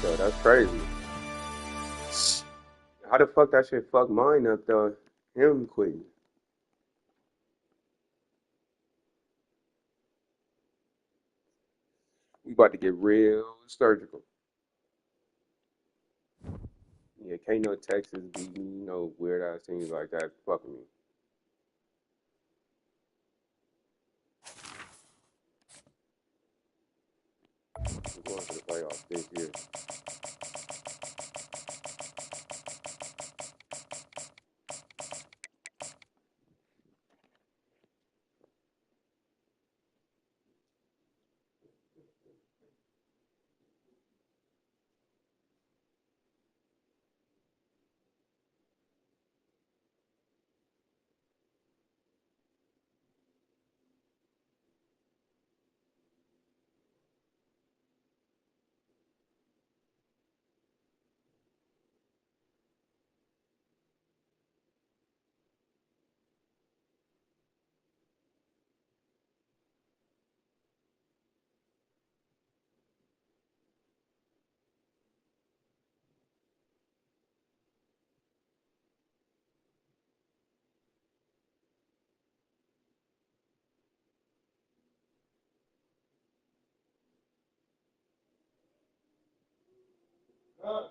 Yo, that's crazy. How the fuck that shit fuck mine up though? Him quitting. We about to get real surgical. Yeah, can't no Texas beating, no weird ass things like that. Fuck me. We're going to the playoffs this year. Huh?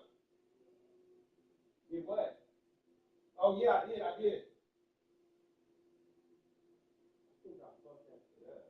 Did what? Oh yeah, I did. I did. I think I fucked that shit up.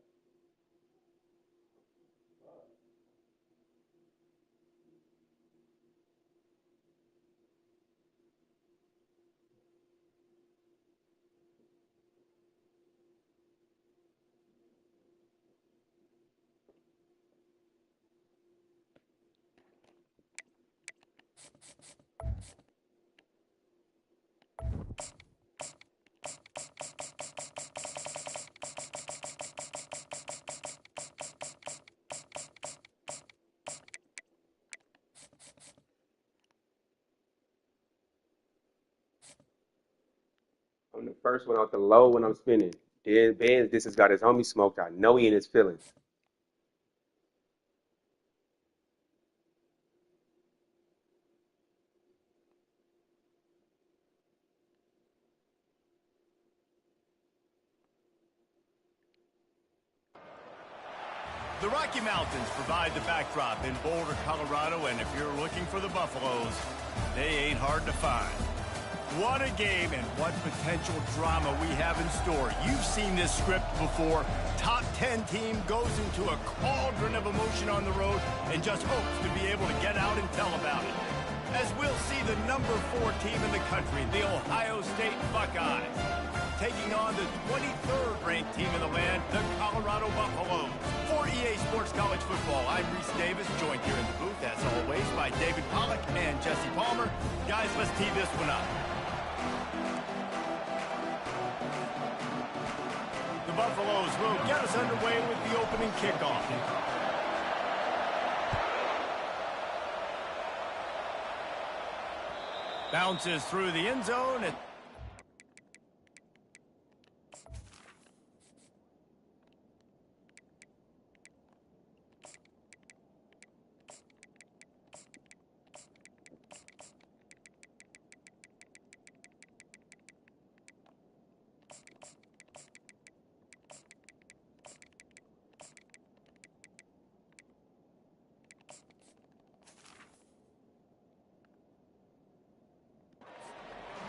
I'm the first one out the low when I'm spinning. Dead Benz, this has got his homie smoked. I know he in his feelings. The Rocky Mountains provide the backdrop in Boulder, Colorado, and if you're looking for the Buffaloes, they ain't hard to find. What a game and what potential drama we have in store. You've seen this script before. Top 10 team goes into a cauldron of emotion on the road and just hopes to be able to get out and tell about it. As we'll see the number 4 team in the country, the Ohio State Buckeyes, taking on the 23rd ranked team in the land, the Colorado Buffaloes. For EA Sports College Football, I'm Reese Davis, joined here in the booth, as always, by David Pollack and Jesse Palmer. Guys, let's tee this one up. The Buffaloes will get us underway with the opening kickoff. Bounces through the end zone.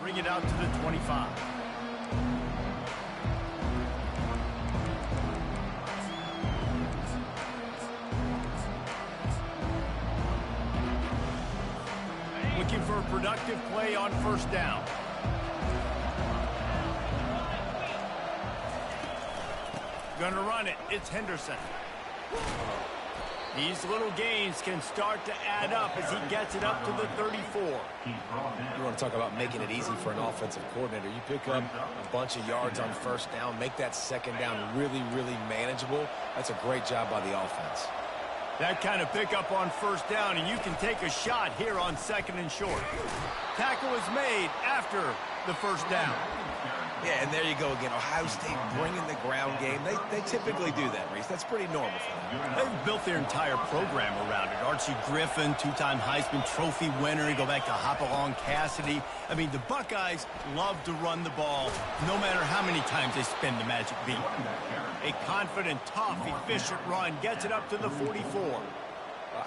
Bring it out to the 25. Looking for a productive play on first down. Gonna run it. It's Henderson. These little gains can start to add up as he gets it up to the 34. You want to talk about making it easy for an offensive coordinator. You pick up a bunch of yards on first down, make that second down really, really manageable. That's a great job by the offense. That kind of pickup on first down, and you can take a shot here on second and short. Tackle is made after the first down. Yeah, and there you go again. Ohio State bringing the ground game. They typically do that, Reese. That's pretty normal for them. They've built their entire program around it. Archie Griffin, two-time Heisman Trophy winner. You go back to Hopalong Cassidy. I mean, the Buckeyes love to run the ball no matter how many times they spin the magic beat. A confident, tough, efficient run gets it up to the 44.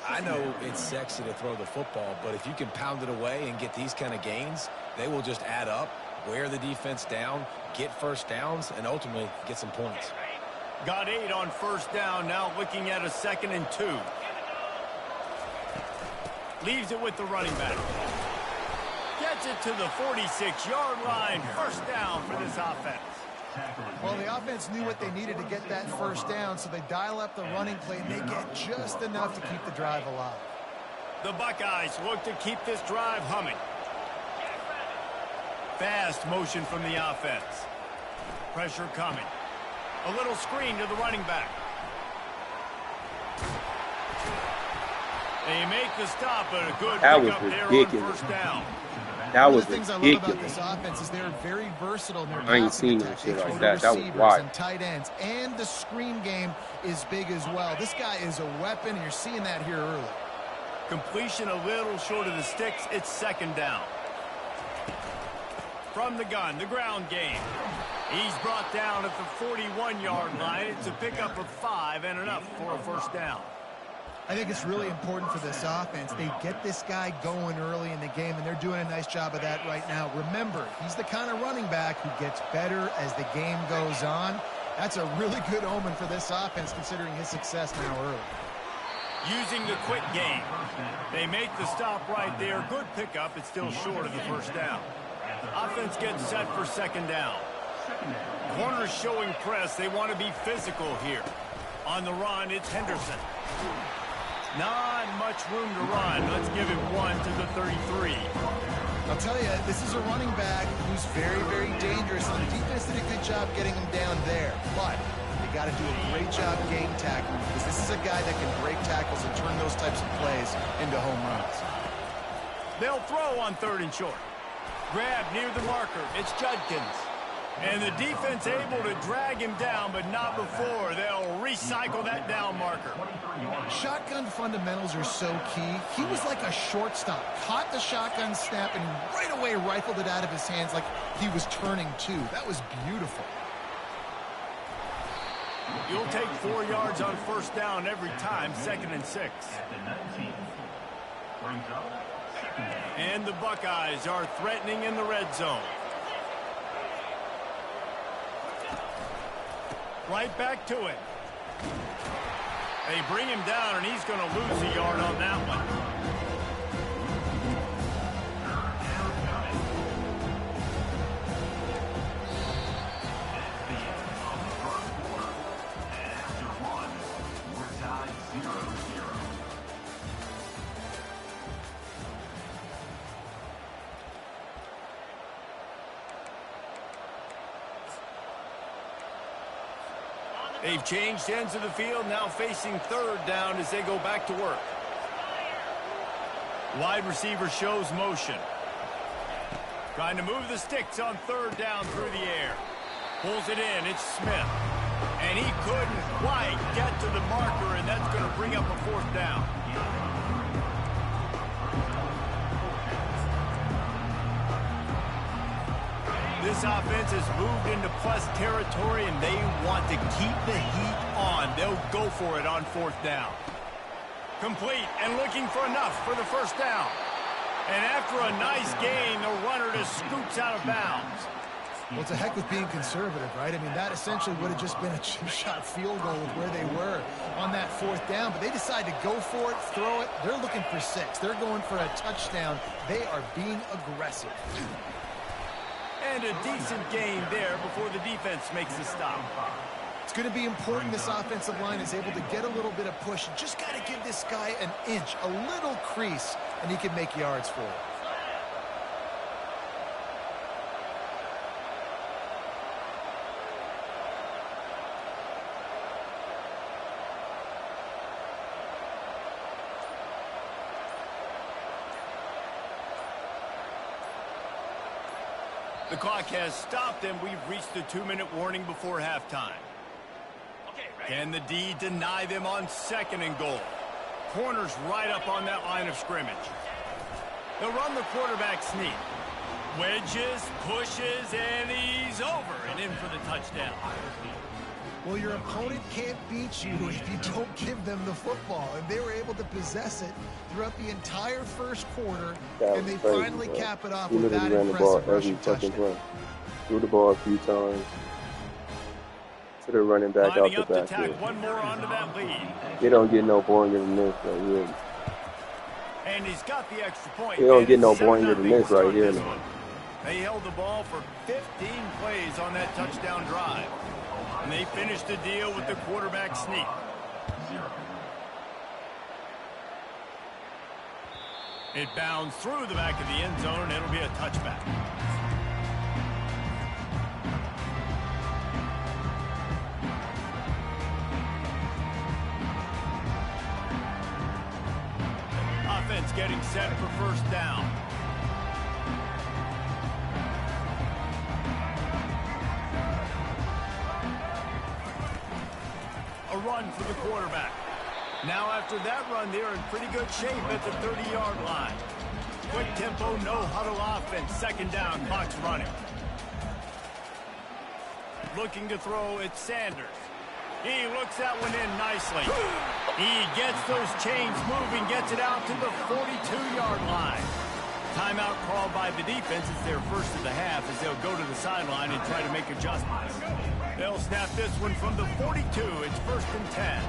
I know it's sexy to throw the football, but if you can pound it away and get these kind of gains, they will just add up, wear the defense down, get first downs, and ultimately get some points. Got 8 on first down, now looking at a 2nd and 2. Leaves it with the running back. Gets it to the 46-yard line. First down for this offense. Well, the offense knew what they needed to get that first down, so they dial up the running play, and they get just enough to keep the drive alive. The Buckeyes look to keep this drive humming. Fast motion from the offense. Pressure coming. A little screen to the running back. They make the stop, but a good pickup there on first down. That One was of the things ridiculous. I love about this offense is they're very versatile in their I ain't passing seen no attack. shit They like throw to that. That was receivers wild. and tight ends, and the screen game is big as well. This guy is a weapon, and you're seeing that here early. Completion a little short of the sticks. It's 2nd down. From the gun, the ground game. He's brought down at the 41-yard line. It's a pickup of 5 and enough for a first down. I think it's really important for this offense. They get this guy going early in the game, and they're doing a nice job of that right now. Remember, he's the kind of running back who gets better as the game goes on. That's a really good omen for this offense, considering his success now early. Using the quick game. They make the stop right there. Good pickup. It's still short of the first down. Offense gets set for 2nd down. Corners showing press. They want to be physical here. On the run, it's Henderson. Not much room to run. Let's give him 1 to the 33. I'll tell you, this is a running back who's very, very dangerous. And the defense did a good job getting him down there. But they got to do a great job game tackling, because this is a guy that can break tackles and turn those types of plays into home runs. They'll throw on 3rd and short. Grab near the marker. It's Judkins. And the defense able to drag him down, but not before. They'll recycle that down marker. Shotgun fundamentals are so key. He was like a shortstop. Caught the shotgun snap and right away rifled it out of his hands like he was turning too. That was beautiful. You'll take 4 yards on first down every time. 2nd and 6. And the Buckeyes are threatening in the red zone. Right back to it. They bring him down, and he's going to lose a yard on that one. They've changed ends of the field, now facing 3rd down as they go back to work. Wide receiver shows motion. Trying to move the sticks on 3rd down through the air. Pulls it in, it's Smith. And he couldn't quite get to the marker, and that's going to bring up a 4th down. This offense has moved into plus territory, and they want to keep the heat on. They'll go for it on 4th down. Complete and looking for enough for the first down. And after a nice gain, the runner just scoops out of bounds. Well, it's a heck with being conservative, right? I mean, that essentially would have just been a chip-shot field goal with where they were on that 4th down. But they decide to go for it, throw it. They're looking for 6. They're going for a touchdown. They are being aggressive. And a decent gain there before the defense makes the stop. It's going to be important this offensive line is able to get a little bit of push. You just got to give this guy an inch, a little crease, and he can make yards for it. The clock has stopped, and we've reached the 2-minute warning before halftime. Can the D deny them on 2nd and goal? Corner's right up on that line of scrimmage. They'll run the quarterback sneak. Wedges, pushes, and he's over and in for the touchdown. Well, your opponent can't beat you if you don't give them the football. And they were able to possess it throughout the entire first quarter, and they finally cap it off with that impressive rushing touchdown. Threw the ball a few times to the running back out the back. Tack one more onto that lead. They don't get no boringer than this right here. And he's got the extra point. They don't get no boringer than this right here. They held the ball for 15 plays on that touchdown drive. And they finished the deal with the quarterback sneak. It bounds through the back of the end zone, and it'll be a touchback. Offense getting set for first down. A run for the quarterback. Now after that run, they're in pretty good shape at the 30-yard line. Quick tempo, no huddle offense. 2nd down, clock's running. Looking to throw, it's Sanders. He looks that one in nicely. He gets those chains moving, gets it out to the 42-yard line. Timeout called by the defense. It's their first of the half as they'll go to the sideline and try to make adjustments. They'll snap this one from the 42. It's 1st and 10.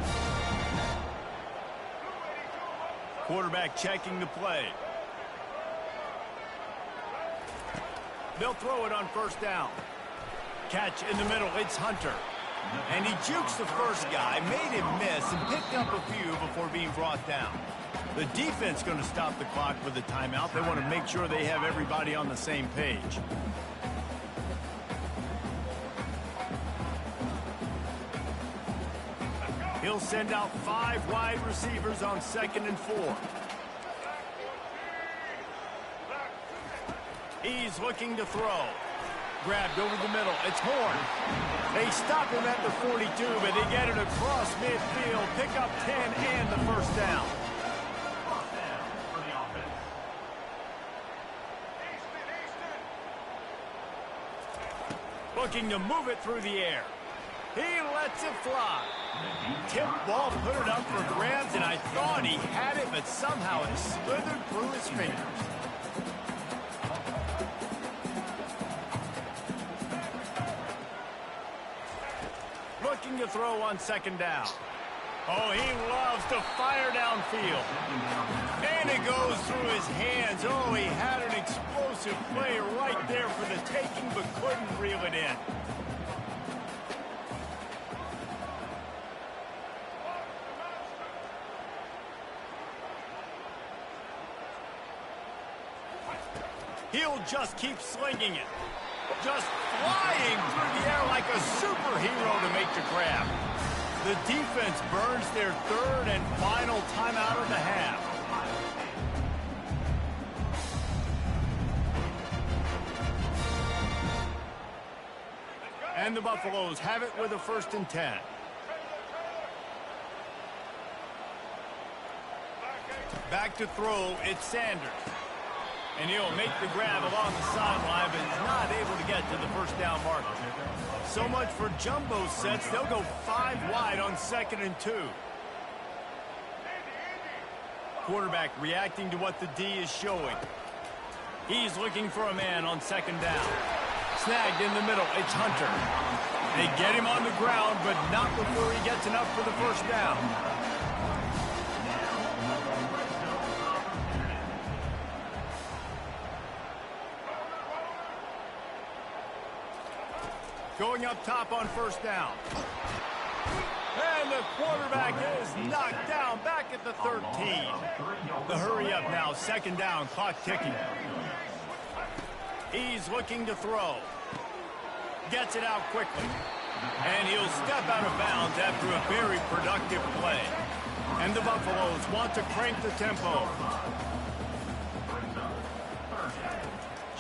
Quarterback checking the play. They'll throw it on 1st down. Catch in the middle. It's Hunter. And he jukes the first guy, made him miss, and picked up a few before being brought down. The defense going to stop the clock with a timeout. They want to make sure they have everybody on the same page. He'll send out 5 wide receivers on 2nd and 4. He's looking to throw. Grabbed over the middle. It's Horn. They stop him at the 42, but they get it across midfield. Pick up 10 and the 1st down. Looking to move it through the air. He lets it fly. Tip ball, put it up for grabs, and I thought he had it, but somehow it slithered through his fingers. Looking to throw on 2nd down. Oh, he loves to fire downfield. And it goes through his hands. Oh, he had an explosive play right there for the taking, but couldn't reel it in. He'll just keep slinging it. Just flying through the air like a superhero to make the grab. The defense burns their 3rd and final timeout of the half. And the Buffaloes have it with a 1st and 10. Back to throw, it's Sanders. And he'll make the grab along the sideline, but he's not able to get to the 1st down marker. So much for jumbo sets. They'll go 5 wide on 2nd and 2. Quarterback reacting to what the D is showing. He's looking for a man on 2nd down. Snagged in the middle. It's Hunter. They get him on the ground, but not before he gets enough for the 1st down. Going up top on 1st down. And the quarterback is knocked down back at the 13. The hurry up now, 2nd down, clock ticking. He's looking to throw. Gets it out quickly. And he'll step out of bounds after a very productive play. And the Buffaloes want to crank the tempo.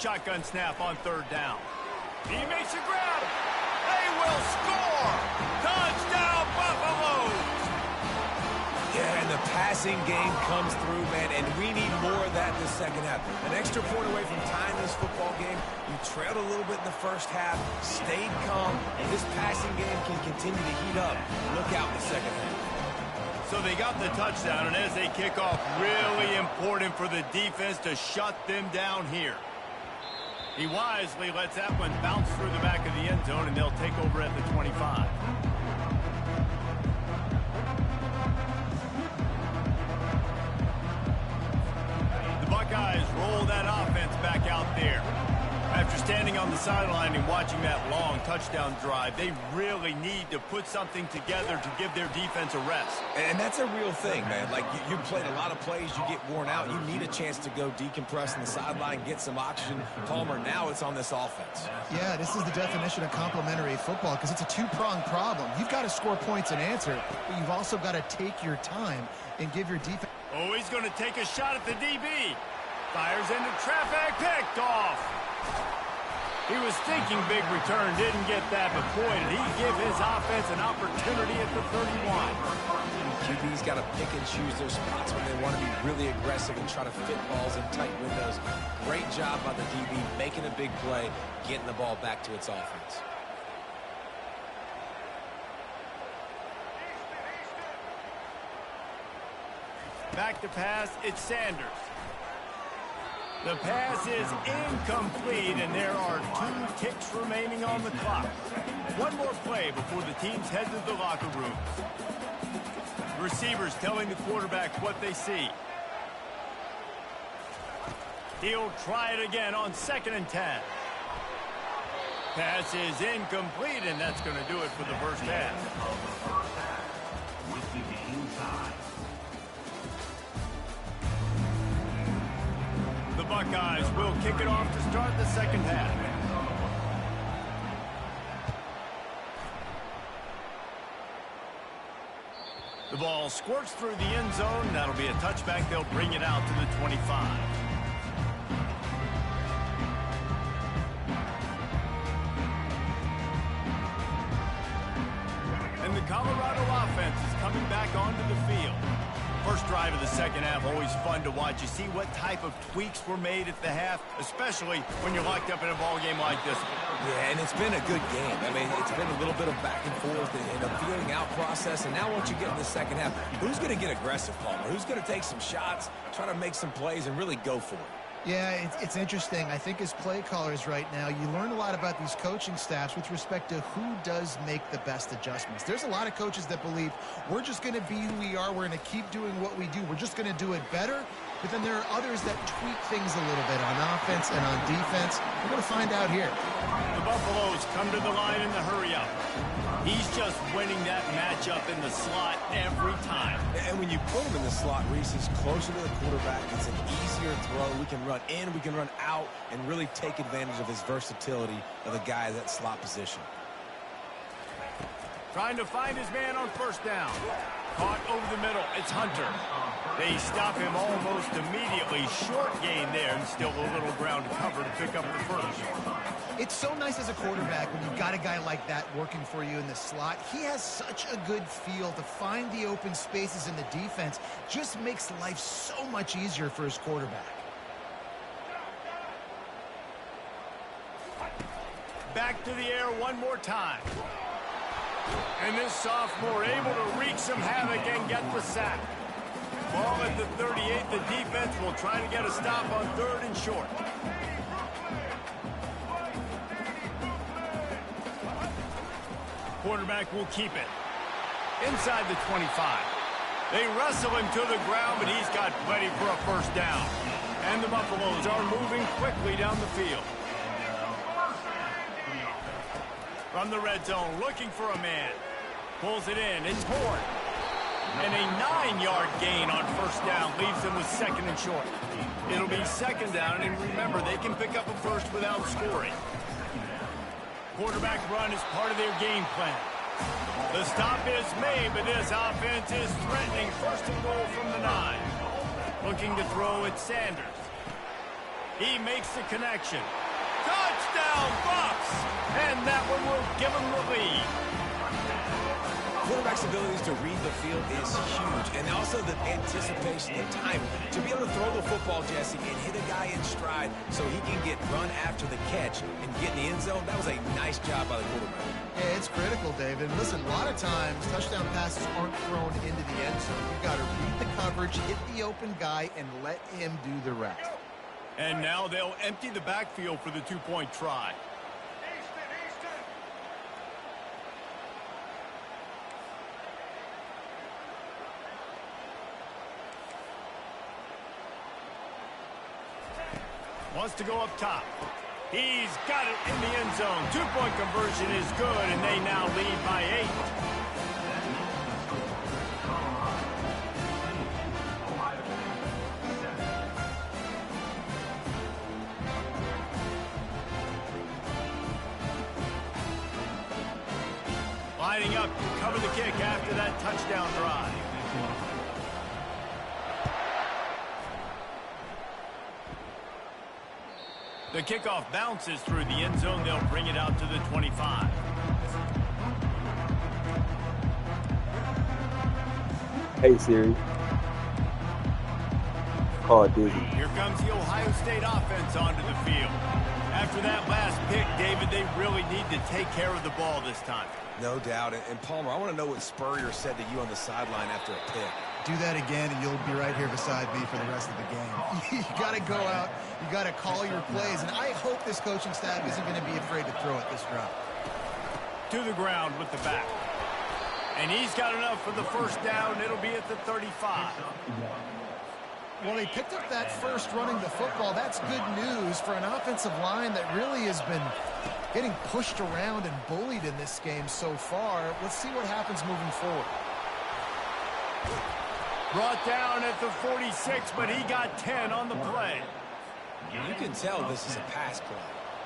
shotgun snap on third down. He makes a grab. They will score. Touchdown, Buffaloes. Yeah, and the passing game comes through, man, and we need more of that in the second half. An extra point away from tying this football game. You trailed a little bit in the first half, stayed calm, and this passing game can continue to heat up. Look out in the second half. So they got the touchdown, and as they kick off, really important for the defense to shut them down here. He wisely lets that one bounce through the back of the end zone, and they'll take over at the 25. The Buckeyes roll that offense back out there. After standing on the sideline and watching that long touchdown drive, they really need to put something together to give their defense a rest. And that's a real thing, man. Like, you played a lot of plays, you get worn out. You need a chance to go decompress on the sideline, get some oxygen. Palmer, now it's on this offense. Yeah, this is the definition of complementary football because it's a two-pronged problem. You've got to score points and answer, but you've also got to take your time and give your defense... Oh, he's going to take a shot at the DB. Fires into traffic, picked off. He was thinking big return, didn't get that, but boy, did he give his offense an opportunity at the 31. QB's got to pick and choose their spots when they want to be really aggressive and try to fit balls in tight windows. Great job by the DB, making a big play, getting the ball back to its offense. Back to pass, it's Sanders. The pass is incomplete, and there are 2 ticks remaining on the clock. One more play before the teams head to the locker room. Receivers telling the quarterback what they see. He'll try it again on 2nd and 10. Pass is incomplete, and that's going to do it for the first half. The Buckeyes will kick it off to start the second half. The ball squirts through the end zone. That'll be a touchback. They'll bring it out to the 25. And the Colorado offense is coming back onto the field. First drive of the second half, always fun to watch. You see what type of tweaks were made at the half, especially when you're locked up in a ball game like this one. Yeah, and it's been a good game. I mean, it's been a little bit of back and forth and a feeling out process. And now once you get in the second half, who's going to get aggressive, Palmer? Who's going to take some shots, try to make some plays, and really go for it? Yeah, it's interesting. I think as play callers right now, you learn a lot about these coaching staffs with respect to who does make the best adjustments. There's a lot of coaches that believe we're just going to be who we are. We're going to keep doing what we do. We're just going to do it better. But then there are others that tweak things a little bit on offense and on defense. We're going to find out here. The Buffaloes come to the line in the hurry-up. He's just winning that matchup in the slot every time. And when you put him in the slot, Reese is closer to the quarterback. It's an easier throw. We can run in, we can run out, and really take advantage of his versatility of the guy at that slot position. Trying to find his man on first down. Caught over the middle. It's Hunter. They stop him almost immediately. Short gain there, and still a little ground to cover to pick up the first. It's so nice as a quarterback when you've got a guy like that working for you in the slot. He has such a good feel to find the open spaces in the defense. Just makes life so much easier for his quarterback. Back to the air one more time. And this sophomore able to wreak some havoc and get the sack. Ball at the 38. The defense will try to get a stop on 3rd and short. Quarterback will keep it. Inside the 25. They wrestle him to the ground, but he's got plenty for a first down. And the Buffaloes are moving quickly down the field. From the red zone, looking for a man. Pulls it in. It's Horn. And a 9-yard gain on first down leaves them with 2nd and short. It'll be 2nd down, and remember, they can pick up a first without scoring. Quarterback run is part of their game plan. The stop is made, but this offense is threatening. 1st and goal from the 9. Looking to throw at Sanders. He makes the connection. Touchdown, Bucks! And that one will give him the lead. Quarterback's abilities to read the field is huge, and also the anticipation, the time to be able to throw the football, Jesse, and hit a guy in stride so he can get run after the catch and get in the end zone. That was a nice job by the quarterback. Yeah, it's critical, David. Listen, a lot of times touchdown passes aren't thrown into the end zone. You've got to read the coverage, hit the open guy, and let him do the rest. And now they'll empty the backfield for the two-point try. Wants to go up top. He's got it in the end zone. Two-point conversion is good, and they now lead by 8. Lining up to cover the kick after that touchdown drive. The kickoff bounces through the end zone. They'll bring it out to the 25. Hey, Siri. Call Dizzy. Here comes the Ohio State offense onto the field. After that last pick, David, they really need to take care of the ball this time. No doubt. And Palmer, I want to know what Spurrier said to you on the sideline after a pick. Do that again, and you'll be right here beside me for the rest of the game. You got to go out. You got to call your plays, and I hope this coaching staff isn't going to be afraid to throw it this route. To the ground with the back. And he's got enough for the first down. It'll be at the 35. Well, they picked up that first running the football. That's good news for an offensive line that really has been getting pushed around and bullied in this game so far. Let's see what happens moving forward. Brought down at the 46, but he got 10 on the play. You can tell this is a pass play.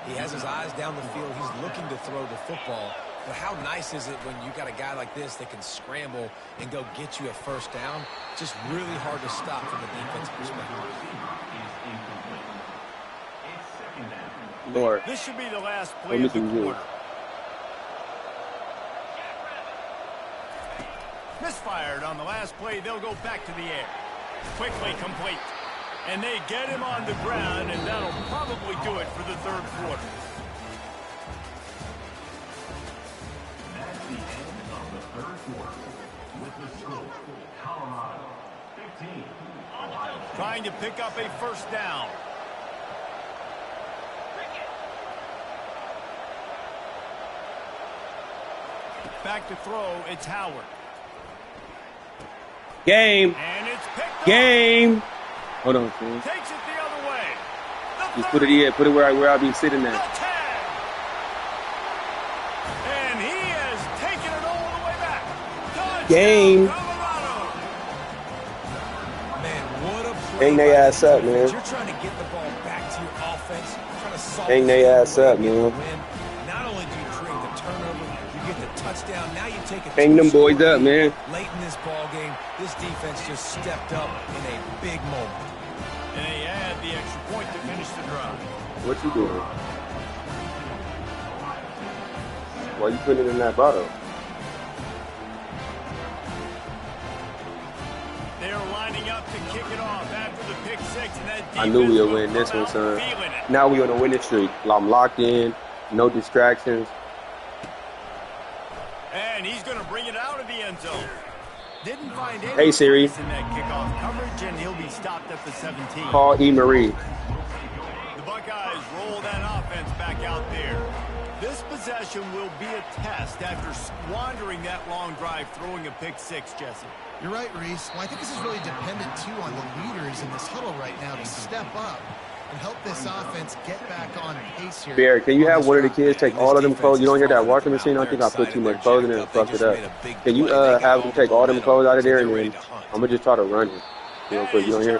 He has his eyes down the field. He's looking to throw the football. But how nice is it when you got a guy like this that can scramble and go get you a first down? Just really hard to stop from the defensive perspective. Lord. This should be the last play of the quarter. Misfired on the last play. They'll go back to the air. Quickly complete. And they get him on the ground, and that'll probably do it for the third quarter. That's the end of the third quarter. With the score, Colorado 15, Ohio State. Trying to pick up a first down. Back to throw, it's Howard. Game. And it's picked Game. up. Hold on, man. Takes it the other way. The Just put it in. Put it where I'll be sitting The at. 10. And he has taken it all the way back. Touchdown, Game. Colorado. Man, what a play. Hang they ass up, man. You're trying to get the ball back to your offense. Trying to solve Hang this they ass way up, to get the man. win. Not only do you create the turnover, you get the touchdown. Now you take a Hang them boys two-score up, man. lead. Late in this ball game, this defense just stepped up in a big moment. And they add the extra point to finish the drive. What you doing? Why you putting it in that bottle? They're lining up to kick it off after the pick six. And that I knew we defense would will win this come one, out son. feeling it. Now we on a winning streak. I'm locked in. No distractions. And he's going to bring it out of the end zone. Didn't find any Hey, Siri. space in that kickoff coverage, and he'll be stopped at the 17. Call E. Marie. The Buckeyes roll that offense back out there. This possession will be a test after squandering that long drive, throwing a pick six, Jesse. You're right, Reese. Well, I think this is really dependent, too, on the leaders in this huddle right now to step up and help this offense get back on pace here. Bear, can you have one of the kids take all of them clothes? You don't hear that washing machine? I think I put too much clothes in it and fucked it up. Can you have them take all them clothes out of there, and then I'm going to just try to run it real quick. You don't hear?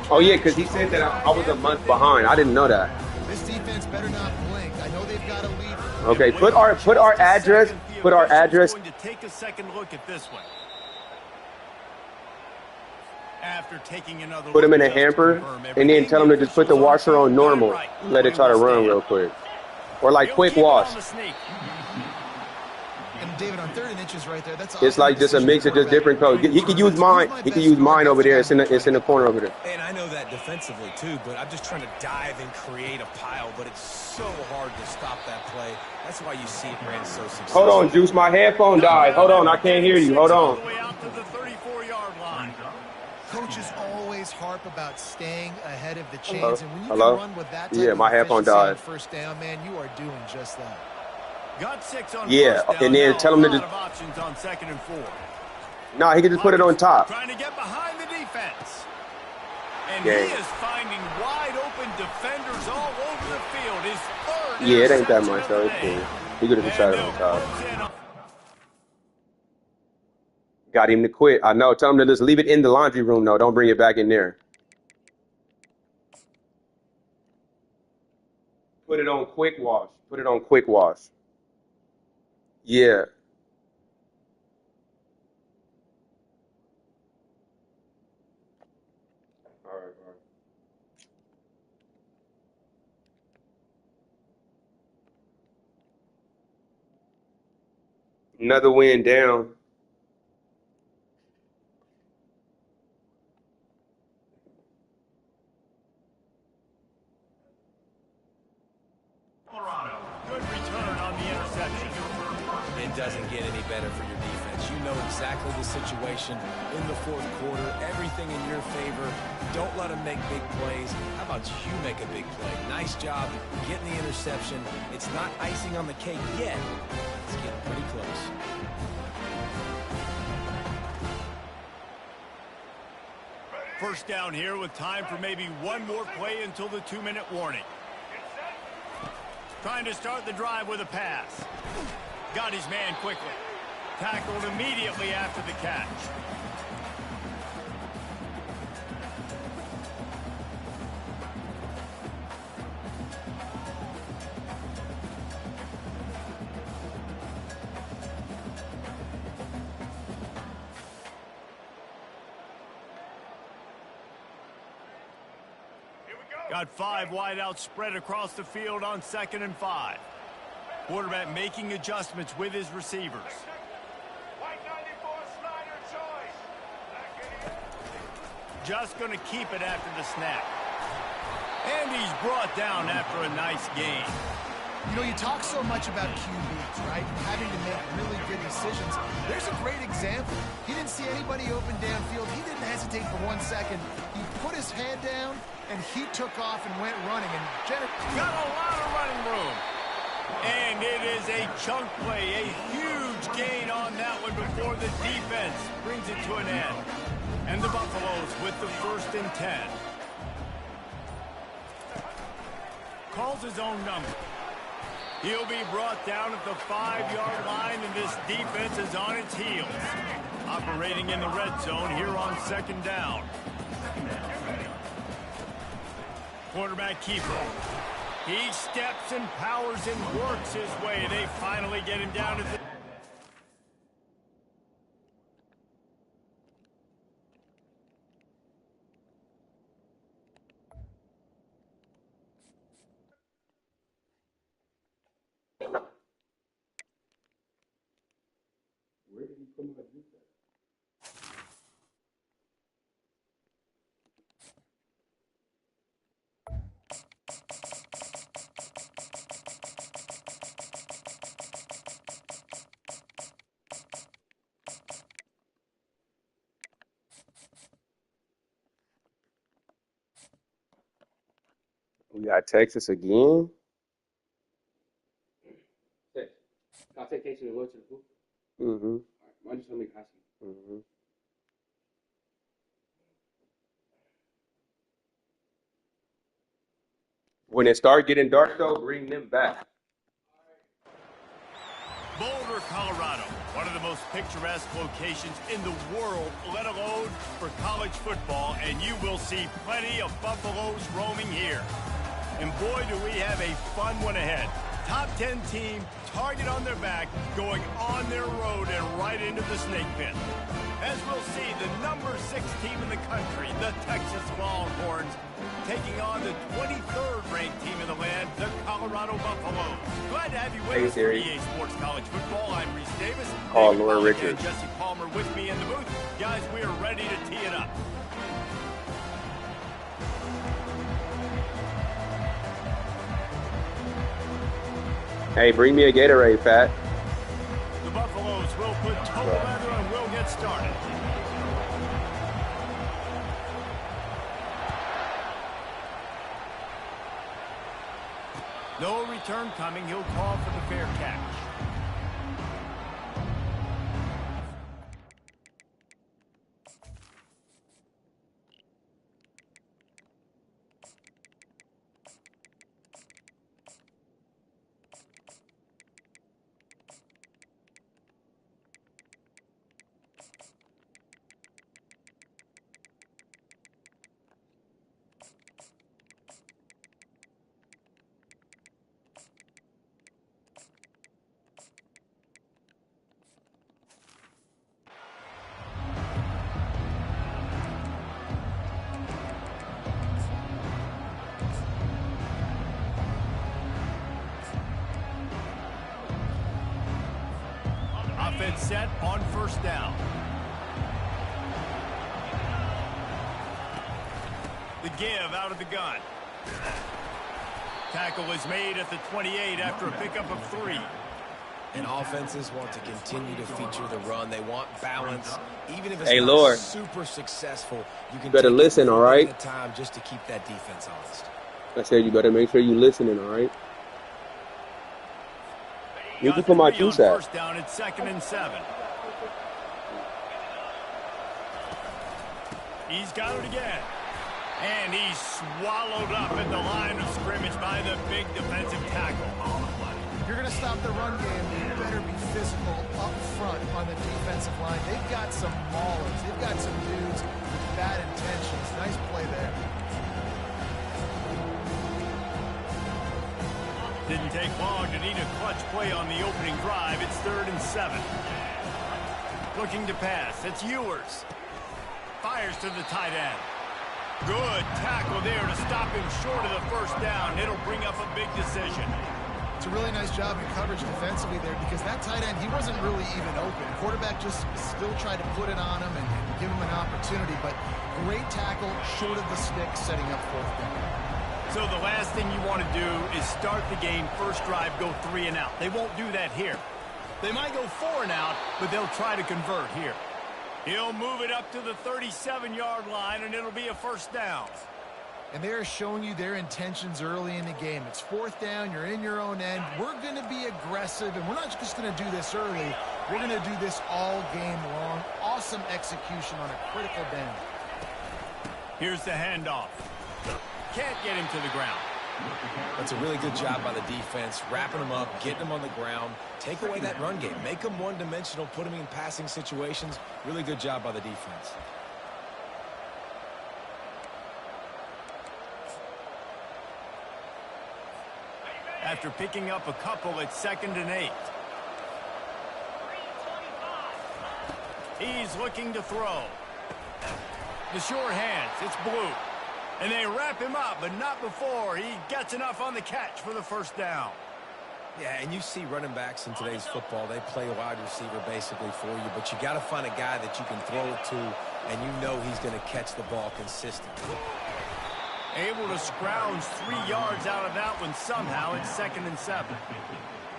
Oh, yeah, because he said that I was a month behind. I didn't know that. This defense better not blink. I know they've got a lead. Okay, put our address. Put our address. Going to take a second look at this one. After taking another put them in a hamper, and then tell them to just put the washer on normal. Let it try to run real quick. Or like quick wash. And David, on 3rd and inches right there, that's it's like just a mix of just different codes. He can use mine. He can use mine over there. It's in the corner over there. And I know that defensively too, but I'm just trying to dive and create a pile, but it's so hard to stop that play. That's why you see it ran so successful. Hold on, Juice. My headphone died. Hold on. I can't hear you. Hold on. Coaches always harp about staying ahead of the chains, and when you can run with that type my headphone died. First down, man, you are doing just that. Got 6 on yeah, first down, and then tell him to just options on 2nd and 4. No, he can just put it on top. Trying to get behind the defense. And he is finding wide open defenders all over the field. His third it ain't that much though. It's cool. He could have just shot it on top. Got him to quit. I know. Tell him to just leave it in the laundry room though. Don't bring it back in there. Put it on quick wash. Put it on quick wash. Yeah. All right. Another win down. Good return on the interception. It doesn't get any better for your defense. You know exactly the situation in the 4th quarter. Everything in your favor. Don't let them make big plays. How about you make a big play? Nice job getting the interception. It's not icing on the cake yet. It's getting pretty close. First down here with time for maybe one more play until the 2-minute warning. Trying to start the drive with a pass. Got his man quickly. Tackled immediately after the catch. Got 5 wideouts spread across the field on 2nd and 5. Quarterback making adjustments with his receivers. Just going to keep it after the snap. And he's brought down after a nice gain. You know, you talk so much about QBs, right? Having to make really good decisions. There's a great example. He didn't see anybody open downfield. He didn't hesitate for 1 second. He put his head down, and he took off and went running. And got a lot of running room. And it is a chunk play, a huge gain on that one before the defense brings it to an end. And the Buffaloes with the 1st and 10. Calls his own number. He'll be brought down at the 5-yard line, and this defense is on its heels. Operating in the red zone here on 2nd down. Quarterback keeper. He steps and powers and works his way. They finally get him down to the... Where did he put my juice at? We got Texas again. I'll take Casey to go to the pool. Mm-hmm. Why don't you tell me Casey? Mm-hmm. When it starts getting dark, though, bring them back. Boulder, Colorado, one of the most picturesque locations in the world, let alone for college football, and you will see plenty of Buffaloes roaming here. And boy, do we have a fun one ahead. Top 10 team, target on their back, going on their road and right into the snake pit. As we'll see, the number 6 team in the country, the Texas Longhorns, taking on the 23rd ranked team in the land, the Colorado Buffaloes. Glad to have you with us for EA Sports College Football. I'm Reese Davis. Oh, Laura Richards. Jesse Palmer with me in the booth. Guys, we are ready to tee it up. Hey, bring me a Gatorade, Fat. The Buffaloes will put toe leather and we'll get started. No return coming. He'll call for the fair catch. Offense set on first down. The give out of the gun. Tackle is made at the 28 after a pickup of 3. And offenses want to continue to feature the run. They want balance. Even if it's Hey, not Lord. super successful, you can Better take listen, it all right? at a time just to keep that defense honest. I said you better make sure you listening, all right? You can put my 2 sacks. First down, it's 2nd and 7. He's got it again. And he's swallowed up at the line of scrimmage by the big defensive tackle. If you're going to stop the run game, you better be physical up front on the defensive line. They've got some maulers. They've got some dudes with bad intentions. Nice play there. Didn't take long to need a clutch play on the opening drive. It's 3rd and 7. Looking to pass. It's Ewers. Fires to the tight end. Good tackle there to stop him short of the first down. It'll bring up a big decision. It's a really nice job in coverage defensively there because that tight end, he wasn't really even open. Quarterback just still tried to put it on him and give him an opportunity, but great tackle short of the stick, setting up 4th down. So the last thing you want to do is start the game, first drive, go 3 and out. They won't do that here. They might go 4 and out, but they'll try to convert here. He'll move it up to the 37-yard line, and it'll be a first down. And they're showing you their intentions early in the game. It's 4th down. You're in your own end. We're going to be aggressive, and we're not just going to do this early. We're going to do this all game long. Awesome execution on a critical down. Here's the handoff. Can't get him to the ground. That's a really good job by the defense, wrapping them up, getting them on the ground. Take away that run game. Make them one-dimensional, put them in passing situations. Really good job by the defense. After picking up a couple, it's 2nd and 8. He's looking to throw. The sure hands. It's Blue. And they wrap him up, but not before he gets enough on the catch for the first down. Yeah, and you see running backs in today's football, they play a wide receiver basically for you, but you got to find a guy that you can throw it to, and you know he's going to catch the ball consistently. Able to scrounge 3 yards out of that one somehow. It's 2nd and 7.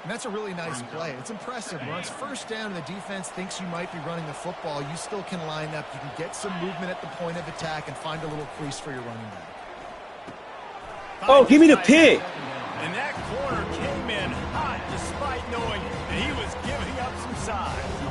And that's a really nice play. It's impressive. When it's first down and the defense thinks you might be running the football, you still can line up. You can get some movement at the point of attack and find a little crease for your running back. Oh, give me the pick. And that corner came in hot despite knowing that he was giving up some size.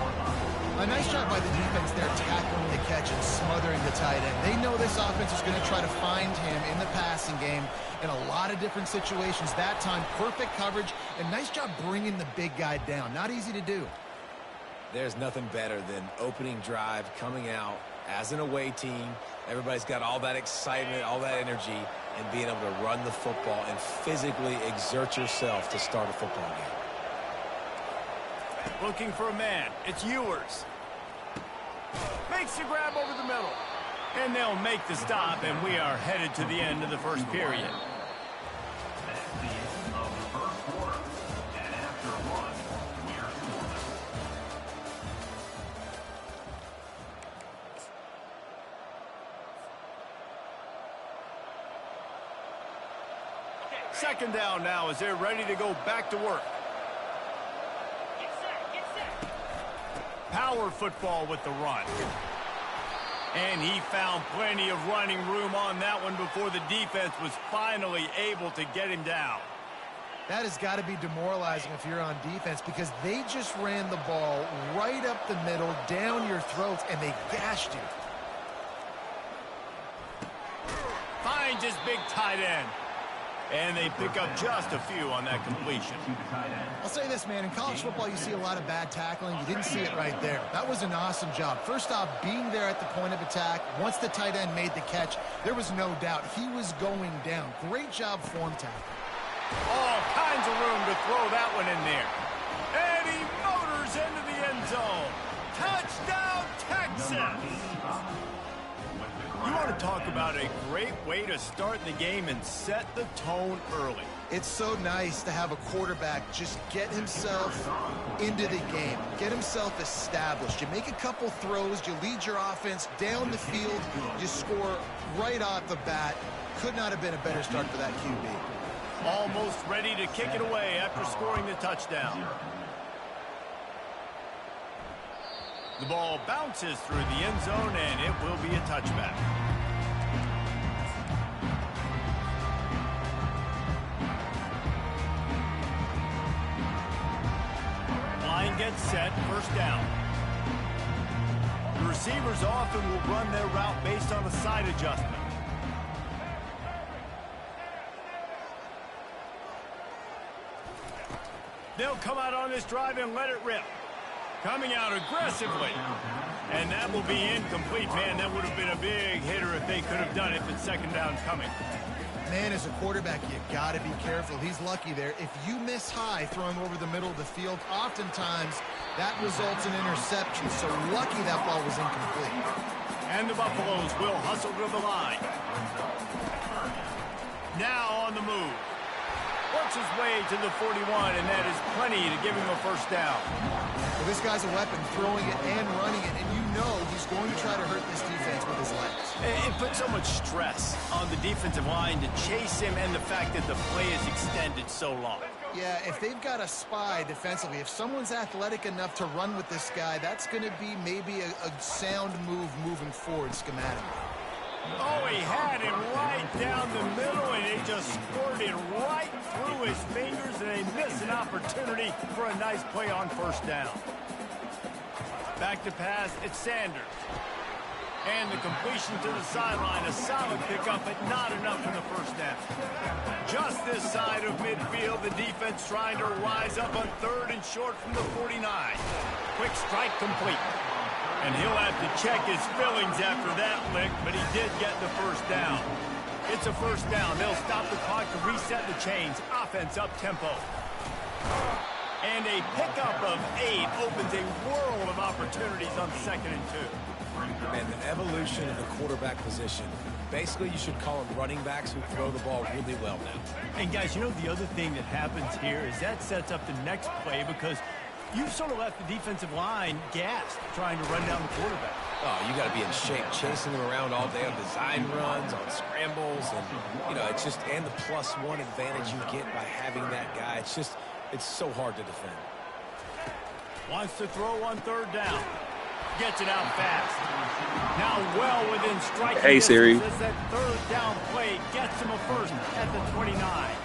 A nice job by the defense there, tackling the catch and smothering the tight end. They know this offense is going to try to find him in the passing game in a lot of different situations. That time, perfect coverage, and nice job bringing the big guy down. Not easy to do. There's nothing better than opening drive, coming out, As an away team, everybody's got all that excitement, all that energy, and being able to run the football and physically exert yourself to start a football game. Looking for a man. It's Ewers. Makes the grab over the middle. And they'll make the stop, and we are headed to the end of the first period. That's the end of the first quarter. And after one, we're scoreless. Second down now as they're ready to go back to work. Power football with the run. And he found plenty of running room on that one before the defense was finally able to get him down. That has got to be demoralizing if you're on defense, because they just ran the ball right up the middle, down your throats, and they gashed you. Finds his big tight end. And they pick up just a few on that completion. I'll say this, man. In college football, you see a lot of bad tackling. You didn't see it right there. That was an awesome job. First off, being there at the point of attack. Once the tight end made the catch, there was no doubt he was going down. Great job form tackle. All kinds of room to throw that one in there. And he motors into the end zone. Touchdown, Texas! You want to talk about a great way to start the game and set the tone early. It's so nice to have a quarterback just get himself into the game, get himself established. You make a couple throws, you lead your offense down the field, you score right off the bat. Could not have been a better start for that QB. Almost ready to kick it away after scoring the touchdown. The ball bounces through the end zone, and it will be a touchback. Line gets set, first down. The receivers often will run their route based on a side adjustment. They'll come out on this drive and let it rip. Coming out aggressively. And that will be incomplete, man. That would have been a big hitter if they could have done it, but second down coming. Man, as a quarterback, you got to be careful. He's lucky there. If you miss high throwing over the middle of the field, oftentimes that results in interception. So lucky that ball was incomplete. And the Buffaloes will hustle to the line. Now on the move. Works his way to the 41, and that is plenty to give him a first down. Well, this guy's a weapon, throwing it and running it, and you know he's going to try to hurt this defense with his legs. It puts so much stress on the defensive line to chase him, and the fact that the play is extended so long. Yeah, if they've got a spy defensively, if someone's athletic enough to run with this guy, that's going to be maybe a sound move moving forward schematically. Oh, he had him right down the middle, and it just squirted right through his fingers, and they missed an opportunity for a nice play on first down. Back to pass, it's Sanders. And the completion to the sideline, a solid pickup, but not enough for the first down. Just this side of midfield, the defense trying to rise up on third and short from the 49. Quick strike complete. And he'll have to check his fillings after that lick, but he did get the first down. It's a first down. They'll stop the clock to reset the chains. Offense up tempo. And a pickup of 8 opens a world of opportunities on 2nd and 2. Man, the evolution of the quarterback position. Basically, you should call them running backs who throw the ball really well now. And guys, you know the other thing that happens here is that sets up the next play, because you sort of left the defensive line gassed trying to run down the quarterback. Oh, you got to be in shape, chasing him around all day on design runs, on scrambles, and, you know, it's just, and the +1 advantage you get by having that guy. It's just, it's so hard to defend. Wants to throw on third down. Gets it out fast. Now well within striking Hey, Siri. distance as that third down play gets him a first at the 29.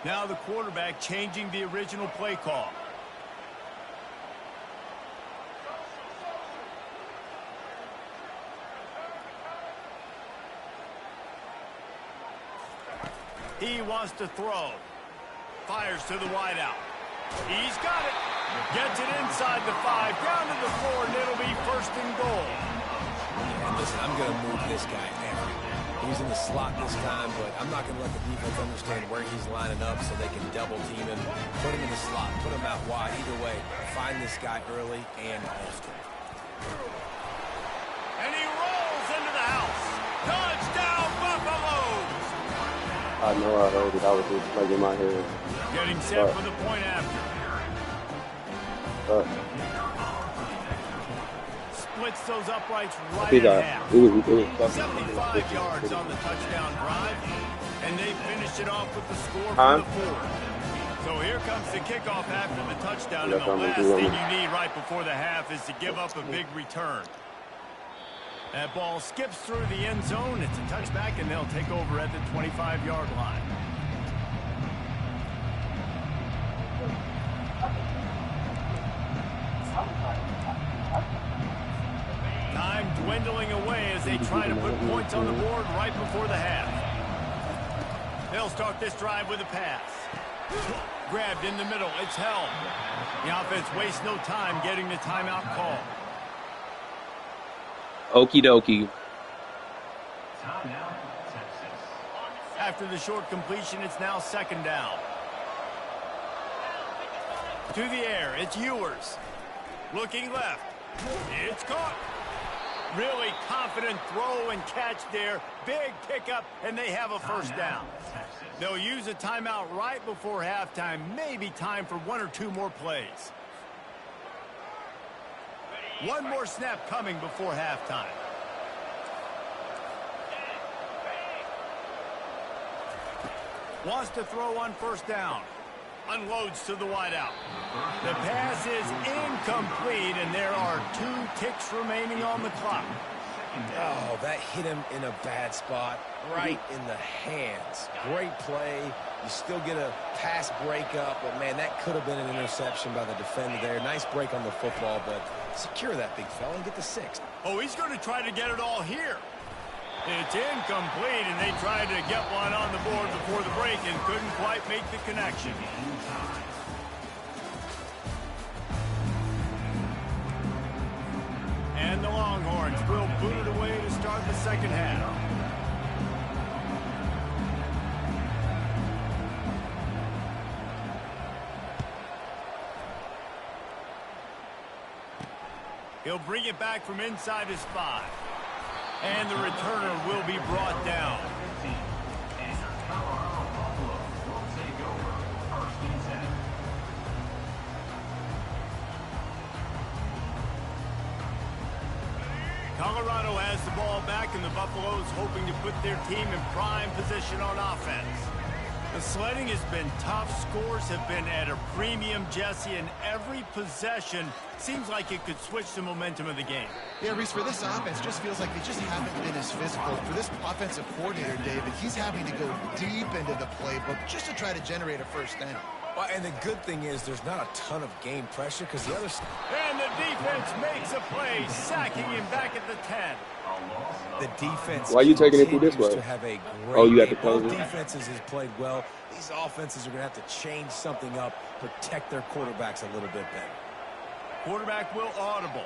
Now the quarterback changing the original play call. He wants to throw. Fires to the wideout. He's got it. Gets it inside the 5, down to the 4, and it'll be first and goal. Yeah, and listen, I'm going to move this guy everywhere. He's in the slot this time, but I'm not going to let the defense understand where he's lining up so they can double team him. Put him in the slot, put him out wide. Either way, find this guy early and often. And he rolls into the house. Touchdown, Buffaloes! I know I heard it. I was just like in my head. Getting set for the point after. Splits those uprights right in half. 75 yards on the touchdown drive, and they finished it off with the score for the 4. So here comes the kickoff after the touchdown, and the last thing you need right before the half is to give up a big return. That ball skips through the end zone. It's a touchback, and they'll take over at the 25-yard line. Time dwindling away as they try to put points on the board right before the half. They'll start this drive with a pass. Grabbed in the middle. It's held. The offense wastes no time getting the timeout call. Okie dokie. After the short completion, it's now second down. To the air, it's Ewers. Looking left. It's caught. Really confident throw and catch there. Big pickup, and they have a first down. They'll use a timeout right before halftime. Maybe time for 1 or 2 more plays. One more snap coming before halftime. Wants to throw on first down. Unloads to the wideout. The pass is incomplete, and there are 2 ticks remaining on the clock. Oh, that hit him in a bad spot, right in the hands. Great play. You still get a pass breakup, but, man, that could have been an interception by the defender there. Nice break on the football, but secure that big fella and get the 6. Oh, he's going to try to get it all here. It's incomplete, and they tried to get one on the board before the break and couldn't quite make the connection. And the Longhorns will boot it away to start the second half. He'll bring it back from inside his 5. And the returner will be brought down. Colorado has the ball back, and the Buffaloes hoping to put their team in prime position on offense. The sledding has been tough. Scores have been at a premium, Jesse, and every possession seems like it could switch the momentum of the game. Yeah, Reese, for this offense, just feels like they just haven't been as physical. For this offensive coordinator, David, he's having to go deep into the playbook just to try to generate a first down. Well, and the good thing is there's not a ton of game pressure because the other... And the defense makes a play, sacking him back at the 10. The defense... Why are you taking it through this way? To have a great oh, you have to close close it. Defenses has played well. These offenses are going to have to change something up, protect their quarterbacks a little bit better. Quarterback will audible.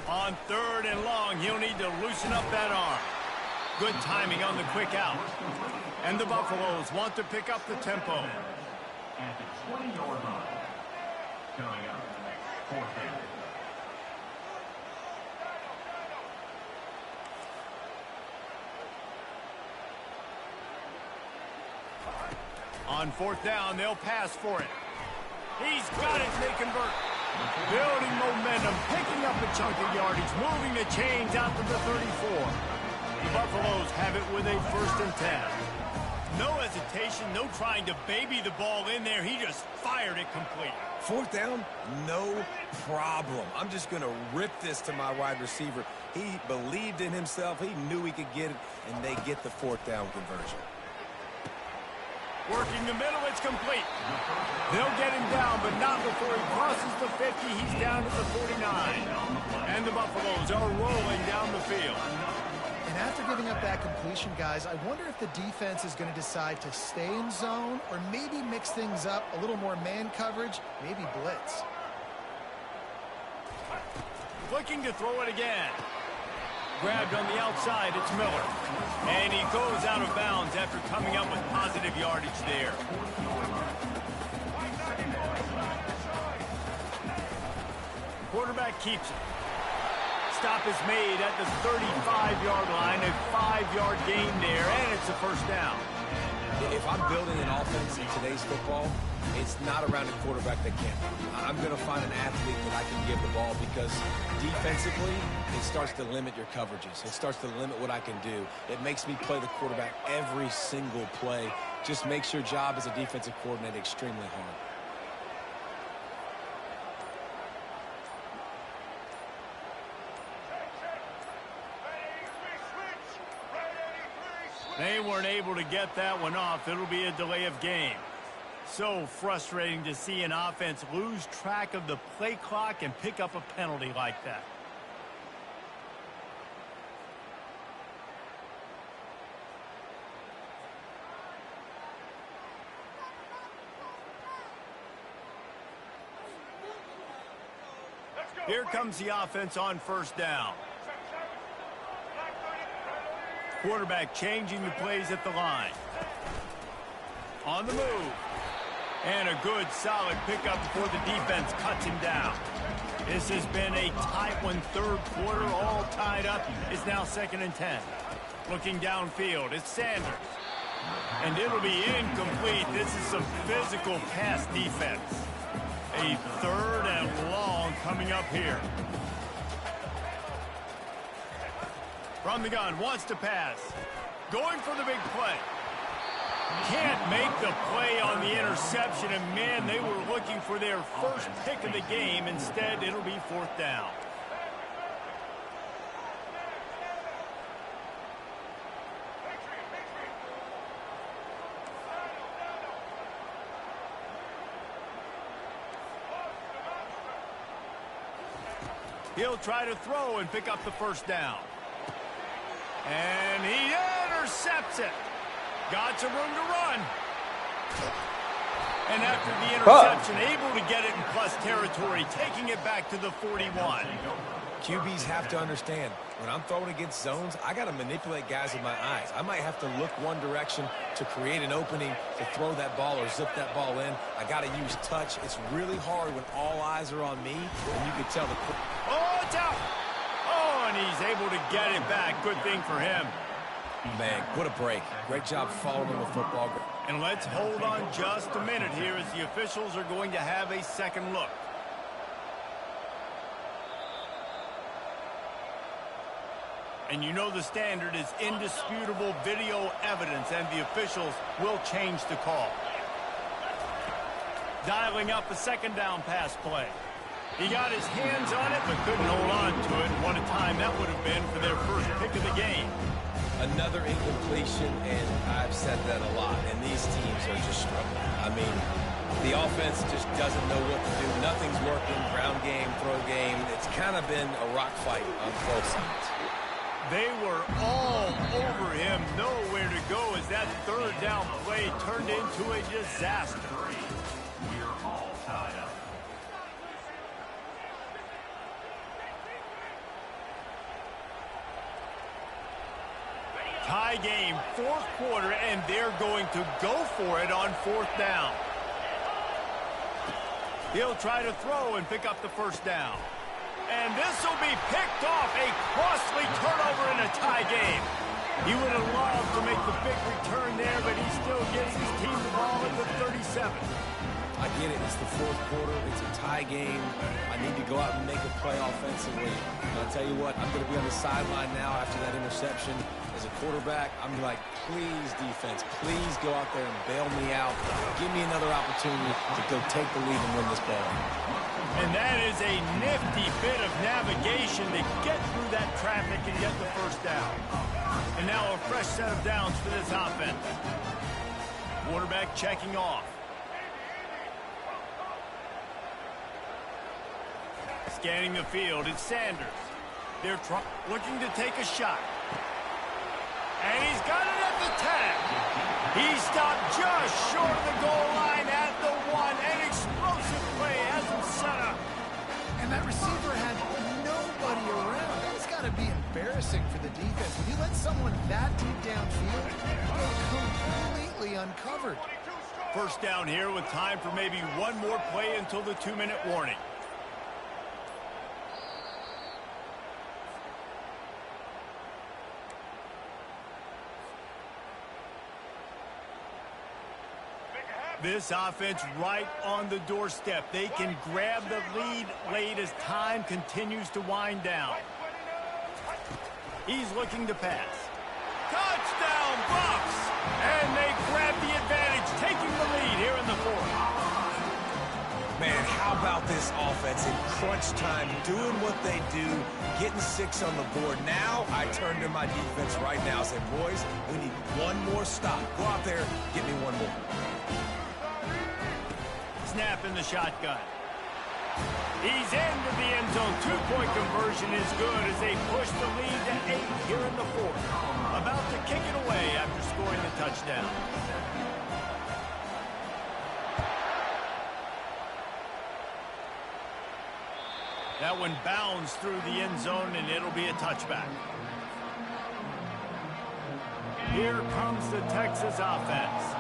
On 3rd and long, he'll need to loosen up that arm. Good timing on the quick out. And the Buffaloes want to pick up the tempo. At the 20-yard line. Coming up, 4th down. On 4th down, they'll pass for it. He's got it, they convert. Building momentum, picking up a chunk of yardage, moving the chains out to the 34. The Buffaloes have it with a 1st and 10. No hesitation, no trying to baby the ball in there. He just fired it complete. 4th down, no problem. I'm just going to rip this to my wide receiver. He believed in himself. He knew he could get it, and they get the 4th down conversion. Working the middle, it's complete. They'll get him down, but not before he crosses the 50. He's down to the 49. And the Buffaloes are rolling down the field. And after giving up that completion, completion, guys. I wonder if the defense is going to decide to stay in zone or maybe mix things up, a little more man coverage, maybe blitz. Looking to throw it again. Grabbed on the outside, it's Miller. And he goes out of bounds after coming up with positive yardage there. Quarterback keeps it. Stop is made at the 35-yard line, a 5-yard gain there, and it's a first down. If I'm building an offense in today's football, it's not around a quarterback that can't. I'm going to find an athlete that I can give the ball because defensively, it starts to limit your coverages. It starts to limit what I can do. It makes me play the quarterback every single play. Just makes your job as a defensive coordinator extremely hard. They weren't able to get that one off. It'll be a delay of game. So frustrating to see an offense lose track of the play clock and pick up a penalty like that. Here comes the offense on first down. Quarterback changing the plays at the line. On the move. And a good, solid pickup before the defense cuts him down. This has been a tight one, third quarter, all tied up. It's now 2nd and 10. Looking downfield, it's Sanders. And it'll be incomplete. This is some physical pass defense. A 3rd and long coming up here. From the gun, wants to pass. Going for the big play. Can't make the play on the interception, and man, they were looking for their first pick of the game. Instead, it'll be 4th down. He'll try to throw and pick up the first down. And he intercepts it. Got some room to run. And after the interception, able to get it in plus territory, taking it back to the 41. QBs have to understand, when I'm throwing against zones, I got to manipulate guys with my eyes. I might have to look one direction to create an opening to throw that ball or zip that ball in. I got to use touch. It's really hard when all eyes are on me, and you can tell the... Oh, it's out! Oh, and he's able to get it back. Good thing for him. Man, what a break. Great job following the football. And let's hold on just a minute here as the officials are going to have a second look. And you know the standard is indisputable video evidence, and the officials will change the call. Dialing up a 2nd down pass play. He got his hands on it, but couldn't hold on to it. What a time that would have been for their first pick of the game. Another incompletion, and I've said that a lot, and these teams are just struggling. I mean, the offense just doesn't know what to do. Nothing's working. Ground game, throw game. It's kind of been a rock fight on both sides. They were all over him, nowhere to go as that 3rd down play turned into a disaster. We're all tied up. Tie game, 4th quarter, and they're going to go for it on 4th down. He'll try to throw and pick up the first down. And this will be picked off, a costly turnover in a tie game. He would have loved to make the big return there, but he still gets his team the ball at the 37. I get it. It's the 4th quarter. It's a tie game. I need to go out and make a play offensively. And I'll tell you what, I'm going to be on the sideline now after that interception. As a quarterback, I'm like, please, defense, please go out there and bail me out. Give me another opportunity to go take the lead and win this ball. And that is a nifty bit of navigation to get through that traffic and get the first down. And now a fresh set of downs for this offense. Quarterback checking off. Scanning the field, it's Sanders. They're looking to take a shot. And he's got it at the 10. He stopped just short of the goal line at the 1. An explosive play has him set up. And that receiver had nobody around. That's got to be embarrassing for the defense. When you let someone that deep downfield go completely uncovered. First down here with time for maybe one more play until the 2-minute warning. This offense right on the doorstep. They can grab the lead late as time continues to wind down. He's looking to pass. Touchdown, Bucs! And they grab the advantage, taking the lead here in the 4th. Man, how about this offense in crunch time, doing what they do, getting 6 on the board. Now I turn to my defense right now and say, boys, we need one more stop. Go out there, get me one more. Snap in the shotgun. He's into the end zone. 2-point conversion is good as they push the lead to 8 here in the 4th. About to kick it away after scoring the touchdown. That one bounds through the end zone, and it'll be a touchback. Here comes the Texas offense.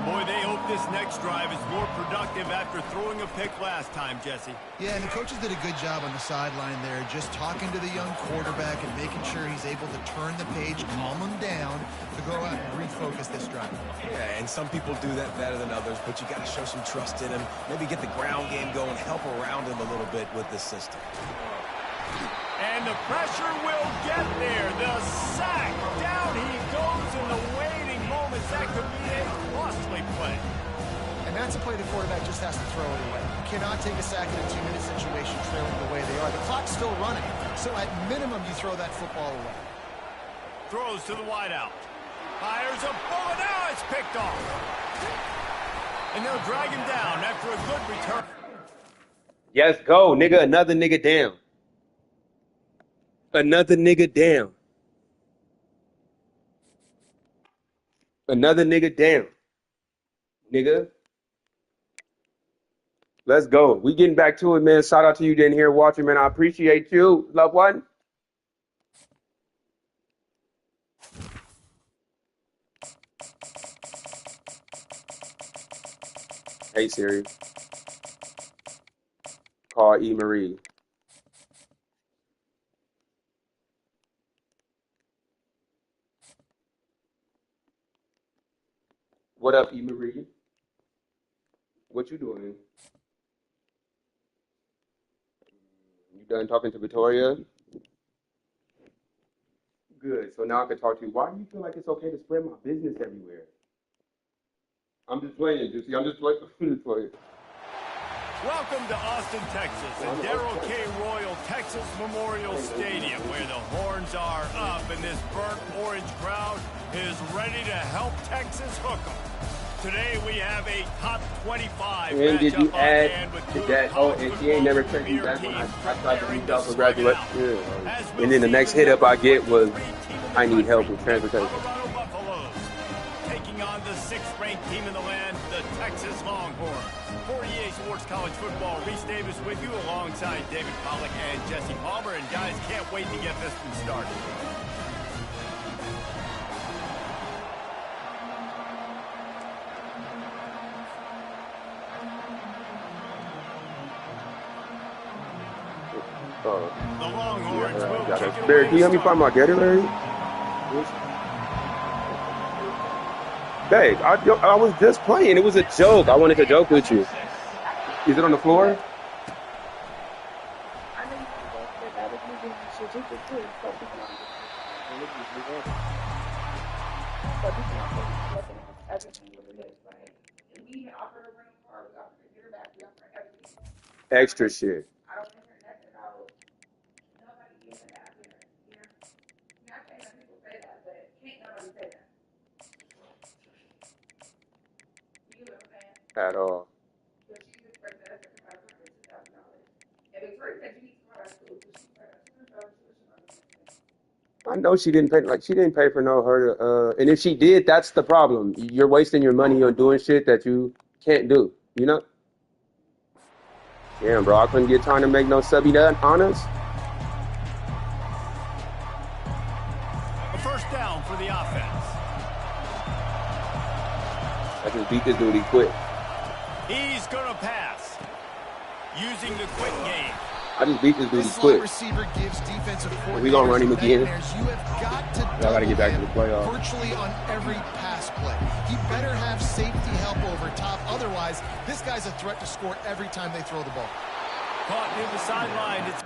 Boy, they hope this next drive is more productive after throwing a pick last time, Jesse. Yeah, and the coaches did a good job on the sideline there, just talking to the young quarterback and making sure he's able to turn the page, calm him down, to go out and refocus this drive. Yeah, and some people do that better than others, but you got to show some trust in him. Maybe get the ground game going, help around him a little bit with this system. And the pressure will get there. The sack. Down he goes in the waiting moments. That could be a costly play. And that's a play the quarterback just has to throw it away. You cannot take a sack in a 2-minute situation trailing the way they are. The clock's still running, so at minimum you throw that football away. Throws to the wideout. Fires a bullet. Now it's picked off. And they'll drag him down after a good return. Yes, go, nigga. Another nigga down. Another nigga down. Another nigga down. Nigga. Let's go. We getting back to it, man. Shout out to you in here watching, man. I appreciate you. Love one. Hey, Siri. Call E. Marie. What up, E. Marie? What you doing? You done talking to Victoria? Good. So now I can talk to you. Why do you feel like it's okay to spread my business everywhere? I'm just playing, Juicy. I'm just playing. Welcome to Austin, Texas, at Darrell K. Royal Texas Memorial Stadium, where the horns are up and this burnt orange crowd is ready to help Texas hook 'em. Today we have a top 25 And did you matchup on add hand with to two that? Oh, and she ain't never texted me back when I tried to reach out for graduation. Yeah. And then the next hit up I get was, I need help with transportation. Colorado Buffaloes taking on the 6th-ranked team in the land, the Texas Longhorns. For EA Sports College Football, Reese Davis with you alongside David Pollack and Jesse Palmer. And guys, can't wait to get this one started. The Longhorns will kick it away. Barry, can you help me find my Gatorade? Babe, I was just playing. It was a joke. I wanted to joke with you. Is it on the floor? Extra shit. At all. I know she didn't pay. Like she didn't pay for no her. And if she did, that's the problem. You're wasting your money on doing shit that you can't do. You know? Damn, bro. I couldn't get time to make no subby that on us. A first down for the offense. I just beat this dude. He quit. He's gonna pass using the quick game. I just beat this dude. He This quit. receiver gives defensive coordinators We gonna run him again. nightmares. You have got to I gotta get back to the playoffs. virtually on every pass play. He better have safety help over top. Otherwise, this guy's a threat to score every time they throw the ball. Caught near the sideline. It's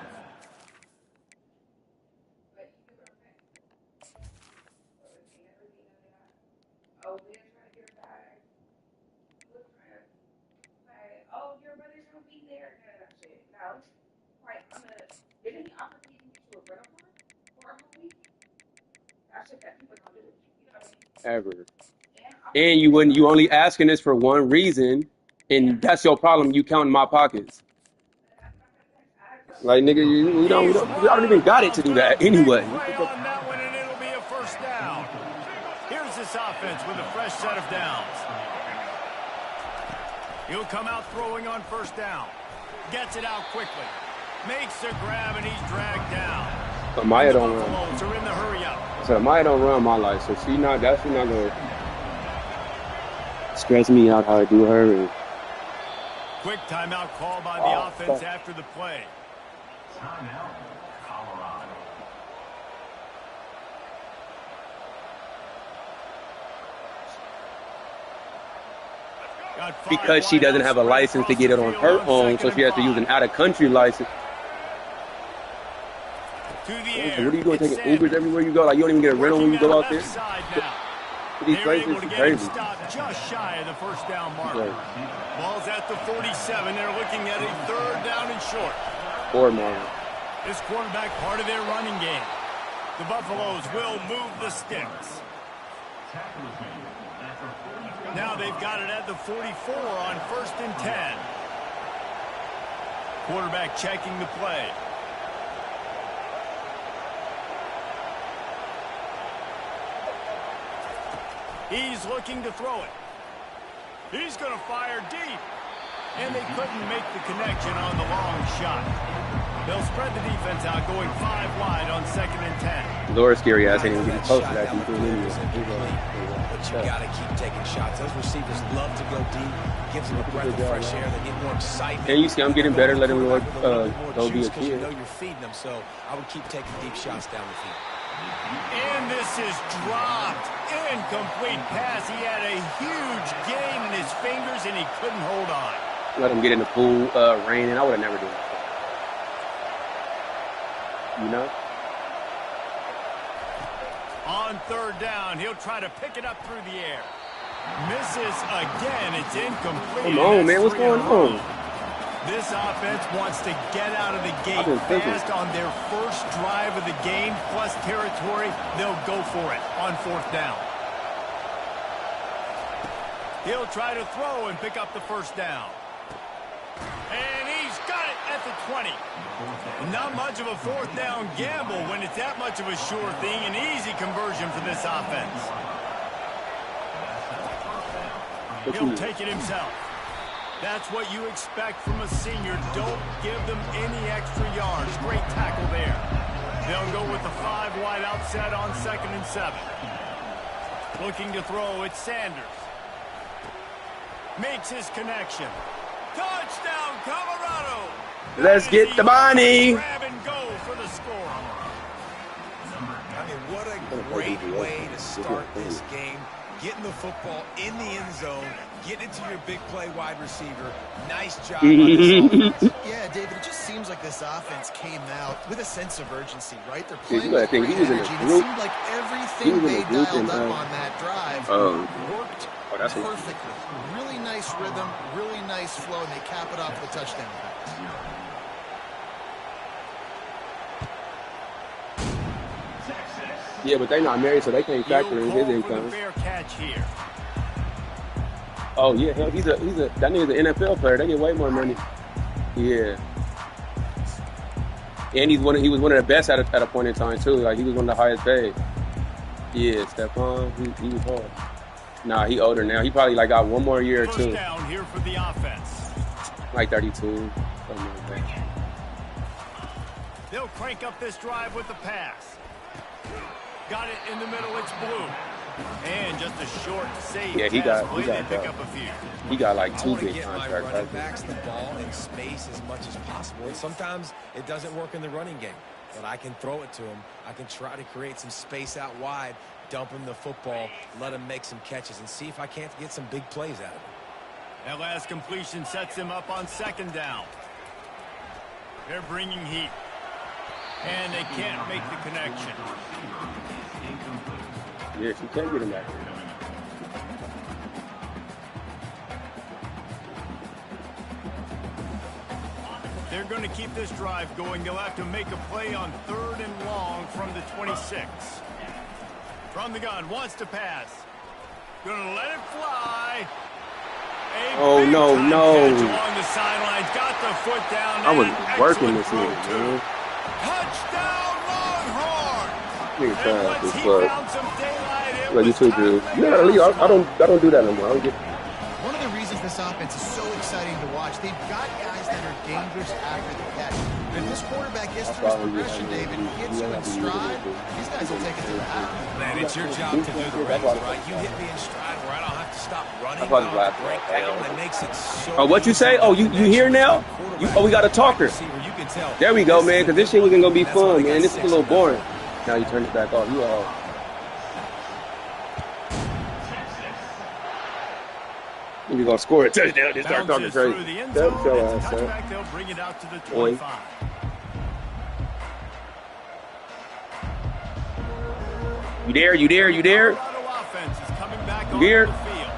Ever. And you only asking this for one reason, and that's your problem. You counting my pockets. Like nigga, we don't even got it to do that anyway. play on that one, and it'll be a first down. Here's this offense with a fresh set of downs. He'll come out throwing on first down. Gets it out quickly. Makes the grab, and he's dragged down. But Maya don't run. Buffaloes are in the hurry up. So Maya don't run my life, so she not gonna stress me out how I do her. And Quick timeout called by the offense after the play. Timeout, Colorado. Got 5 because she doesn't have a license to get it on her own, so she has to use an out-of-country license. To the So air. what are you doing, It's taking Ubers Sanders. everywhere you go? Like you don't even get a rental when you go out there. Left side now. These They're places able is to get him crazy. stopped just shy of the first down marker. Right. Ball's at the 47. They're looking at a third down and short. Or Marlon. This quarterback part of their running game. The Buffaloes will move the sticks. Now they've got it at the 44 on 1st and 10. Quarterback checking the play. He's looking to throw it. He's going to fire deep. And they couldn't make the connection on the long shot. They'll spread the defense out, going 5 wide on 2nd and 10. Laura scary ass ain't even getting close to that. He's doing anyway. But you got to keep taking shots. Those receivers love to go deep. Gives them a breath of fresh air. They get more excitement. And you see, I'm getting better letting Lord more go be a juice 'cause you kid. know you're feeding them. So I would keep taking deep shots down the field. And this is dropped. Incomplete pass. He had a huge gain in his fingers, and he couldn't hold on. Let him get in the pool, raining. I would have never done that. You know? On 3rd down, he'll try to pick it up through the air. Misses again. It's incomplete. Come on, man. What's going on? This offense wants to get out of the gate I've been thinking. fast on their first drive of the game, plus territory. They'll go for it on 4th down. He'll try to throw and pick up the first down. And he's got it at the 20. Not much of a 4th down gamble when it's that much of a sure thing. An easy conversion for this offense. He'll take it himself. That's what you expect from a senior. Don't give them any extra yards. Great tackle there. They'll go with the 5 wide outset on 2nd and 7. Looking to throw, it's Sanders. Makes his connection. Touchdown, Colorado! Let's get the money. Grab and go for the score. I mean, what a great way to start this game. Getting the football in the end zone, getting it to your big play wide receiver. Nice job by this offense. Yeah, David, it just seems like this offense came out with a sense of urgency, right? They're Yeah, you playing gotta with think great he was in a energy, and it group. seemed like He everything was in a they group dialed and, up on that drive worked that's what- perfectly. Really nice rhythm, really nice flow, and they cap it off with a touchdown pass. Yeah, but they're not married, so they can't factor in his He'll call for the income. fair catch here. Oh yeah, hell, that nigga's an NFL player. They get way more money. Yeah. And he was one of the best at a point in time too. Like he was one of the highest paid. Yeah, Stephon, he was hard. Nah, he older now. He probably like got one more year or two. First down here for the offense. Like 32, something like that. They'll crank up this drive with the pass. Got it in the middle. It's Blue. And just a short save. Yeah, he got like 2 big get my contracts. running backs the ball in space as much as possible. And sometimes it doesn't work in the running game, but I can throw it to him. I can try to create some space out wide, dump him the football, let him make some catches, and see if I can't get some big plays out of him. That last completion sets him up on second down. They're bringing heat. And they can't make the connection. Yes, you can get him back. They're going to keep this drive going. They'll have to make a play on 3rd and long from the 26. From the gun, wants to pass. Gonna let it fly. Oh, no. Along the sidelines, got the foot down. I was working this nigga, man. Touchdown, Longhorns! Nigga And trying once to he fuck. found some daylight, it Like you was too, time dude. for You gotta leave. I don't do that no more. I don't get. One of the reasons this offense is so exciting to watch, they've got guys that are dangerous after the catch. If this quarterback gets through his progression, David, gets you in stride, these guys will take it to the house. Man, it's your job to do the rest, right? You hit me in stride where I don't have to stop running. I don't have to break down. It makes it so. Oh, what you say? Oh, you here now? We got a talker. There we go, man. Because this shit wasn't gonna be fun, man. This is a little boring. Now you turn it back off. You all. You're gonna score a touchdown. Just start talking crazy. They'll bring it out to the 25. You there? You there? Offense is coming back You on here? the field.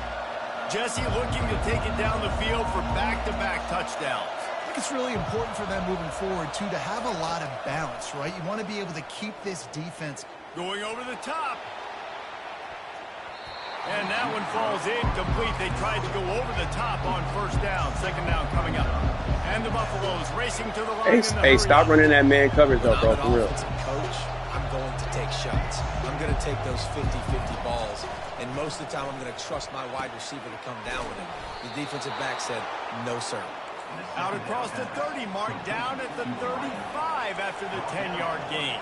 Jesse looking to take it down the field for back-to-back touchdowns. I think it's really important for them moving forward, too, to have a lot of balance, right? You want to be able to keep this defense going over the top. And that one falls incomplete. They tried to go over the top on first down. Second down coming up. And the Buffaloes racing to the line. Hey, stop running that man coverage up, bro, for real. Coach, I'm going to take shots. I'm going to take those 50-50 balls. And most of the time, I'm going to trust my wide receiver to come down with it. The defensive back said, no, sir. Out across the 30 mark, down at the 35 after the 10-yard gain.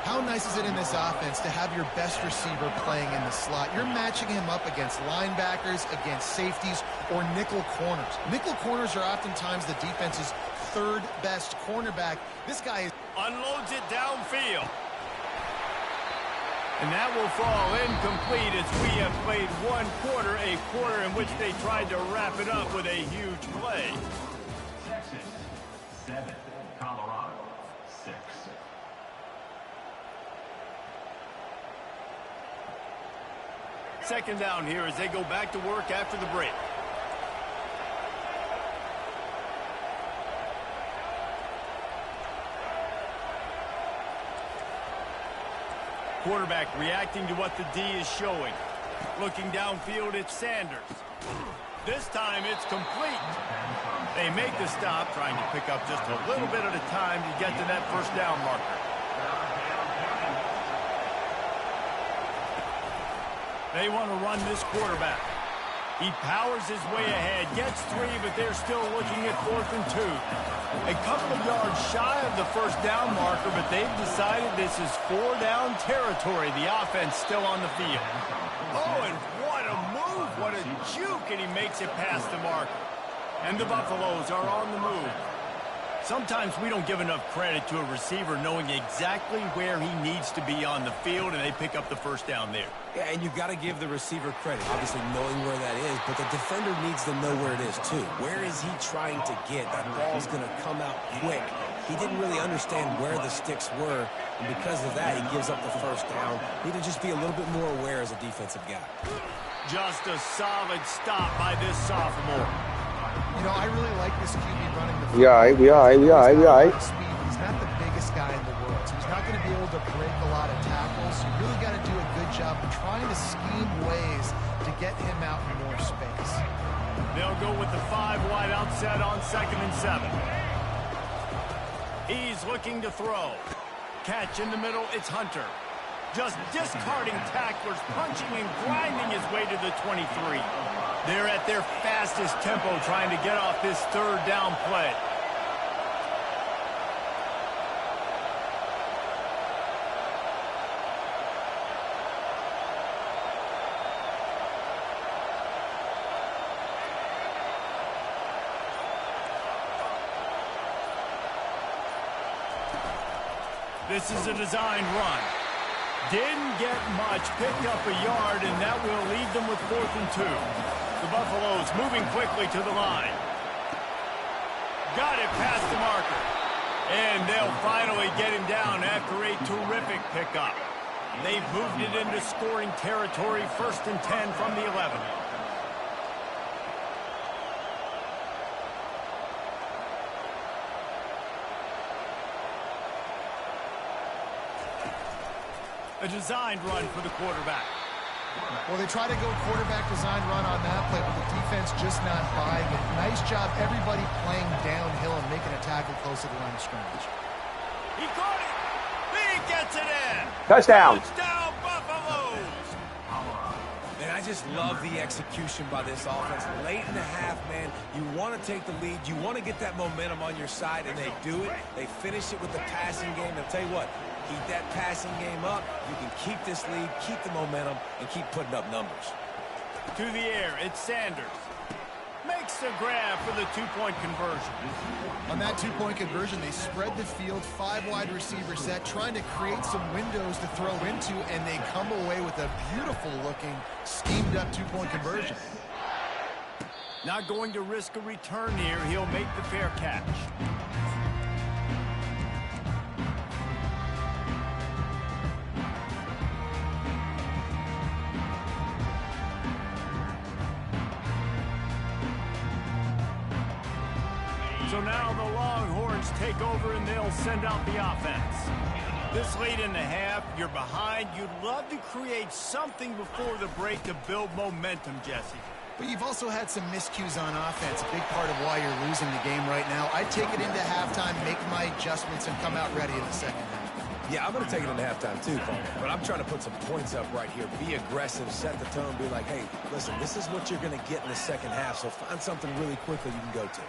How nice is it in this offense to have your best receiver playing in the slot? You're matching him up against linebackers, against safeties, or nickel corners. Nickel corners are oftentimes the defense's 3rd best cornerback. This guy unloads it downfield. And that will fall incomplete as we have played one quarter, a quarter in which they tried to wrap it up with a huge play. Texas 7, Colorado 6. Second down here as they go back to work after the break. Quarterback reacting to what the D is showing. Looking downfield, it's Sanders. This time it's complete. They make the stop, trying to pick up just a little bit at a time to get to that first down marker. They want to run this quarterback. He powers his way ahead, gets 3, but they're still looking at 4th and 2. A couple of yards shy of the first down marker, but they've decided this is 4-down territory. The offense still on the field. Oh, and what a move, what a juke, and he makes it past the marker. And the Buffaloes are on the move. Sometimes we don't give enough credit to a receiver knowing exactly where he needs to be on the field, and they pick up the first down there. Yeah, and you've got to give the receiver credit, obviously knowing where that is, but the defender needs to know where it is too. Where is he trying to get? That ball's going to come out quick. He didn't really understand where the sticks were, and because of that, he gives up the first down. Need to just be a little bit more aware as a defensive guy. Just a solid stop by this sophomore. You know, I really like this QB running the field. We all right. He's not the biggest guy in the world, so he's not going to be able to break a lot of tackles. You really got to do a good job of trying to scheme ways to get him out in more space. They'll go with the 5 wide out set on 2nd and 7. He's looking to throw. Catch in the middle, it's Hunter. Just discarding tacklers, punching and grinding his way to the 23. They're at their fastest tempo trying to get off this third down play. This is a designed run. Didn't get much, picked up a yard, and that will leave them with 4th and 2. The Buffaloes moving quickly to the line. Got it past the marker. And they'll finally get him down after a terrific pickup. They've moved it into scoring territory, 1st and 10 from the 11. A designed run for the quarterback. Well, they try to go quarterback designed run on that play, but the defense just not buying it. Nice job, everybody playing downhill and making a tackle close to the line of scrimmage. He caught it. He gets it in. Touchdown. Touchdown, Buffaloes. Man, I just love the execution by this offense. Late in the half, man, you want to take the lead. You want to get that momentum on your side, and they do it. They finish it with the passing game. I'll tell you what, keep that passing game up. You can keep this lead, keep the momentum, and keep putting up numbers. To the air, it's Sanders. Makes the grab for the two-point conversion. On that two-point conversion, they spread the field, 5 wide receiver set, trying to create some windows to throw into, and they come away with a beautiful-looking, schemed-up two-point conversion. Not going to risk a return here. He'll make the fair catch. So now the Longhorns take over and they'll send out the offense. This late in the half, you're behind. You'd love to create something before the break to build momentum, Jesse. But you've also had some miscues on offense, a big part of why you're losing the game right now. I'd take it into halftime, make my adjustments, and come out ready in the second half. Yeah, I'm going to take it into halftime too, Paul. But I'm trying to put some points up right here. Be aggressive, set the tone, be like, hey, listen, this is what you're going to get in the second half, so find something really quickly you can go to.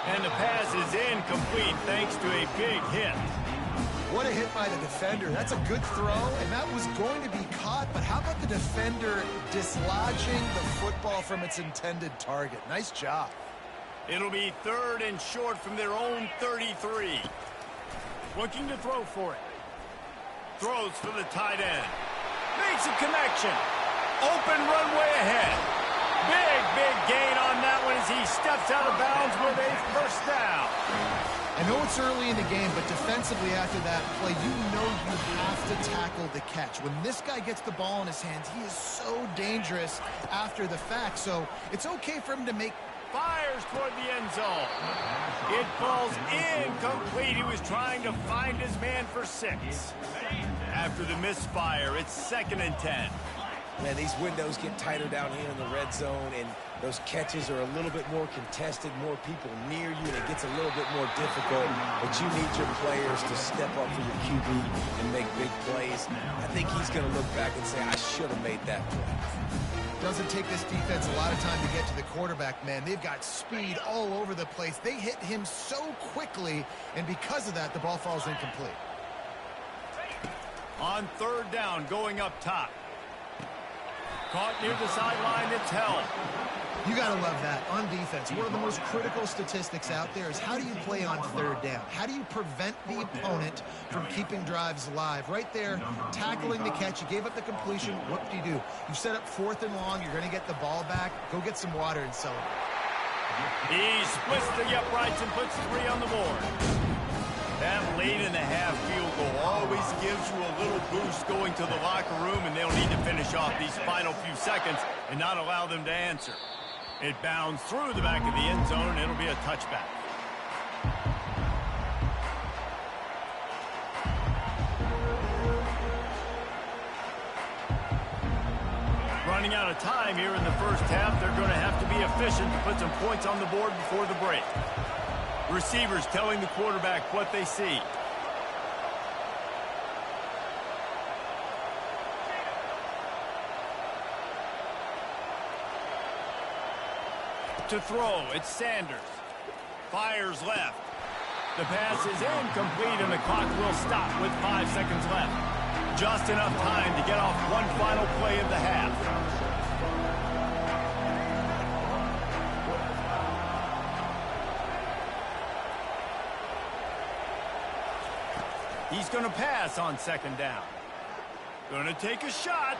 And the pass is incomplete thanks to a big hit. What a hit by the defender. That's a good throw, and that was going to be caught, but how about the defender dislodging the football from its intended target? Nice job. It'll be 3rd and short from their own 33. Looking to throw for it. Throws for the tight end. Makes a connection. Open runway ahead. Big gain on that one as he steps out of bounds with a 1st down. I know it's early in the game, but defensively after that play, you know you have to tackle the catch. When this guy gets the ball in his hands, he is so dangerous after the fact. So it's okay for him to make... Fires toward the end zone. It falls incomplete. He was trying to find his man for 6. After the misfire, it's 2nd and 10. Man, these windows get tighter down here in the red zone, and those catches are a little bit more contested, more people near you, and it gets a little bit more difficult. But you need your players to step up for your QB and make big plays. I think he's going to look back and say, I should have made that play. Doesn't take this defense a lot of time to get to the quarterback, man. They've got speed all over the place. They hit him so quickly, and because of that, the ball falls incomplete. On 3rd down, going up top. Caught near the sideline, it's held. You got to love that. On defense, one of the most critical statistics out there is how do you play on 3rd down? How do you prevent the opponent from keeping drives alive? Right there, tackling the catch. You gave up the completion. What do? You set up 4th and long. You're going to get the ball back. Go get some water and celebrate. He splits the uprights and puts 3 on the board. That late in the half field goal always gives you a little boost going to the locker room, and they'll need to finish off these final few seconds and not allow them to answer. It bounds through the back of the end zone, and it'll be a touchback. Running out of time here in the 1st half. They're going to have to be efficient to put some points on the board before the break. Receivers telling the quarterback what they see. To throw, it's Sanders. Fires left. The pass is incomplete, and the clock will stop with 5 seconds left. Just enough time to get off one final play of the half. He's going to pass on 2nd down. Going to take a shot.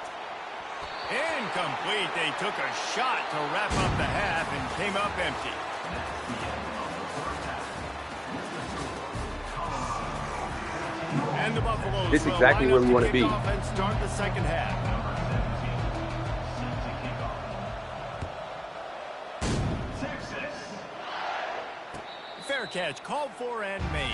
Incomplete. They took a shot to wrap up the half and came up empty. And the Buffaloes this is exactly where we want to be. And start the 2nd half. Fair catch called for and made.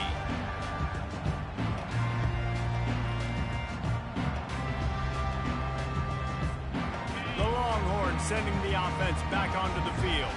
The Longhorns sending the offense back onto the field.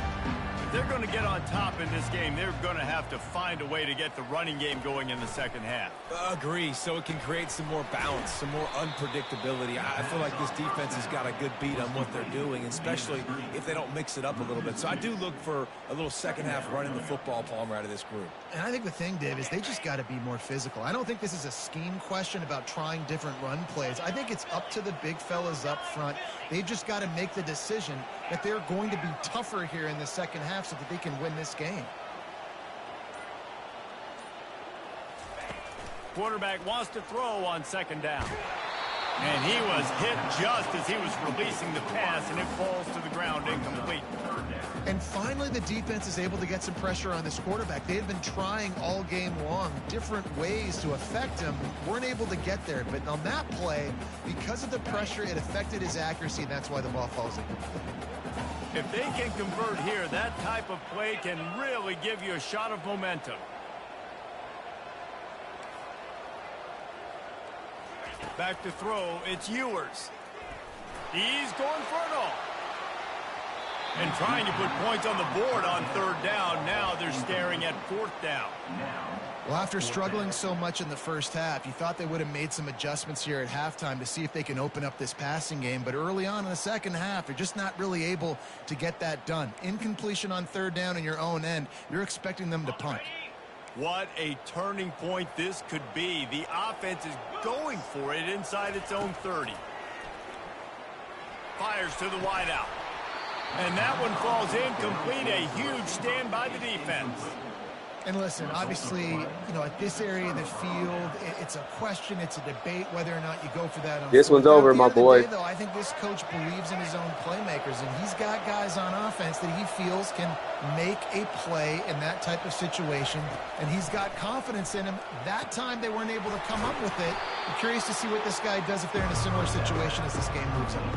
If they're going to get on top in this game, they're going to have to find a way to get the running game going in the 2nd half. Agree, so it can create some more balance, some more unpredictability. I feel like this defense has got a good beat on what they're doing, especially if they don't mix it up a little bit. So I do look for a little 2nd half running the football, Palmer, out of this group. And I think the thing, Dave, is they just got to be more physical. I don't think this is a scheme question about trying different run plays. I think it's up to the big fellas up front. They've just got to make the decision that they're going to be tougher here in the 2nd half so that they can win this game. Quarterback wants to throw on 2nd down. And he was hit just as he was releasing the pass, and it falls to the ground incomplete. And finally, the defense is able to get some pressure on this quarterback. They had been trying all game long different ways to affect him. Weren't able to get there. But on that play, because of the pressure, it affected his accuracy, and that's why the ball falls incomplete. If they can convert here, that type of play can really give you a shot of momentum. Back to throw, it's Ewers. He's going for it all. And trying to put points on the board on 3rd down. Now they're staring at 4th down. Well, after struggling so much in the 1st half, you thought they would have made some adjustments here at halftime to see if they can open up this passing game. But early on in the 2nd half, they're just not really able to get that done. Incompletion on 3rd down in your own end, you're expecting them to punt. What a turning point this could be. The offense is going for it inside its own 30. Fires to the wideout. And that one falls incomplete. A huge stand by the defense. And listen, obviously, you know, at this area of the field, it's a question, it's a debate whether or not you go for that. This one's over, my boy. Though, I think this coach believes in his own playmakers, and he's got guys on offense that he feels can make a play in that type of situation, and he's got confidence in him. That time they weren't able to come up with it. I'm curious to see what this guy does if they're in a similar situation as this game moves on.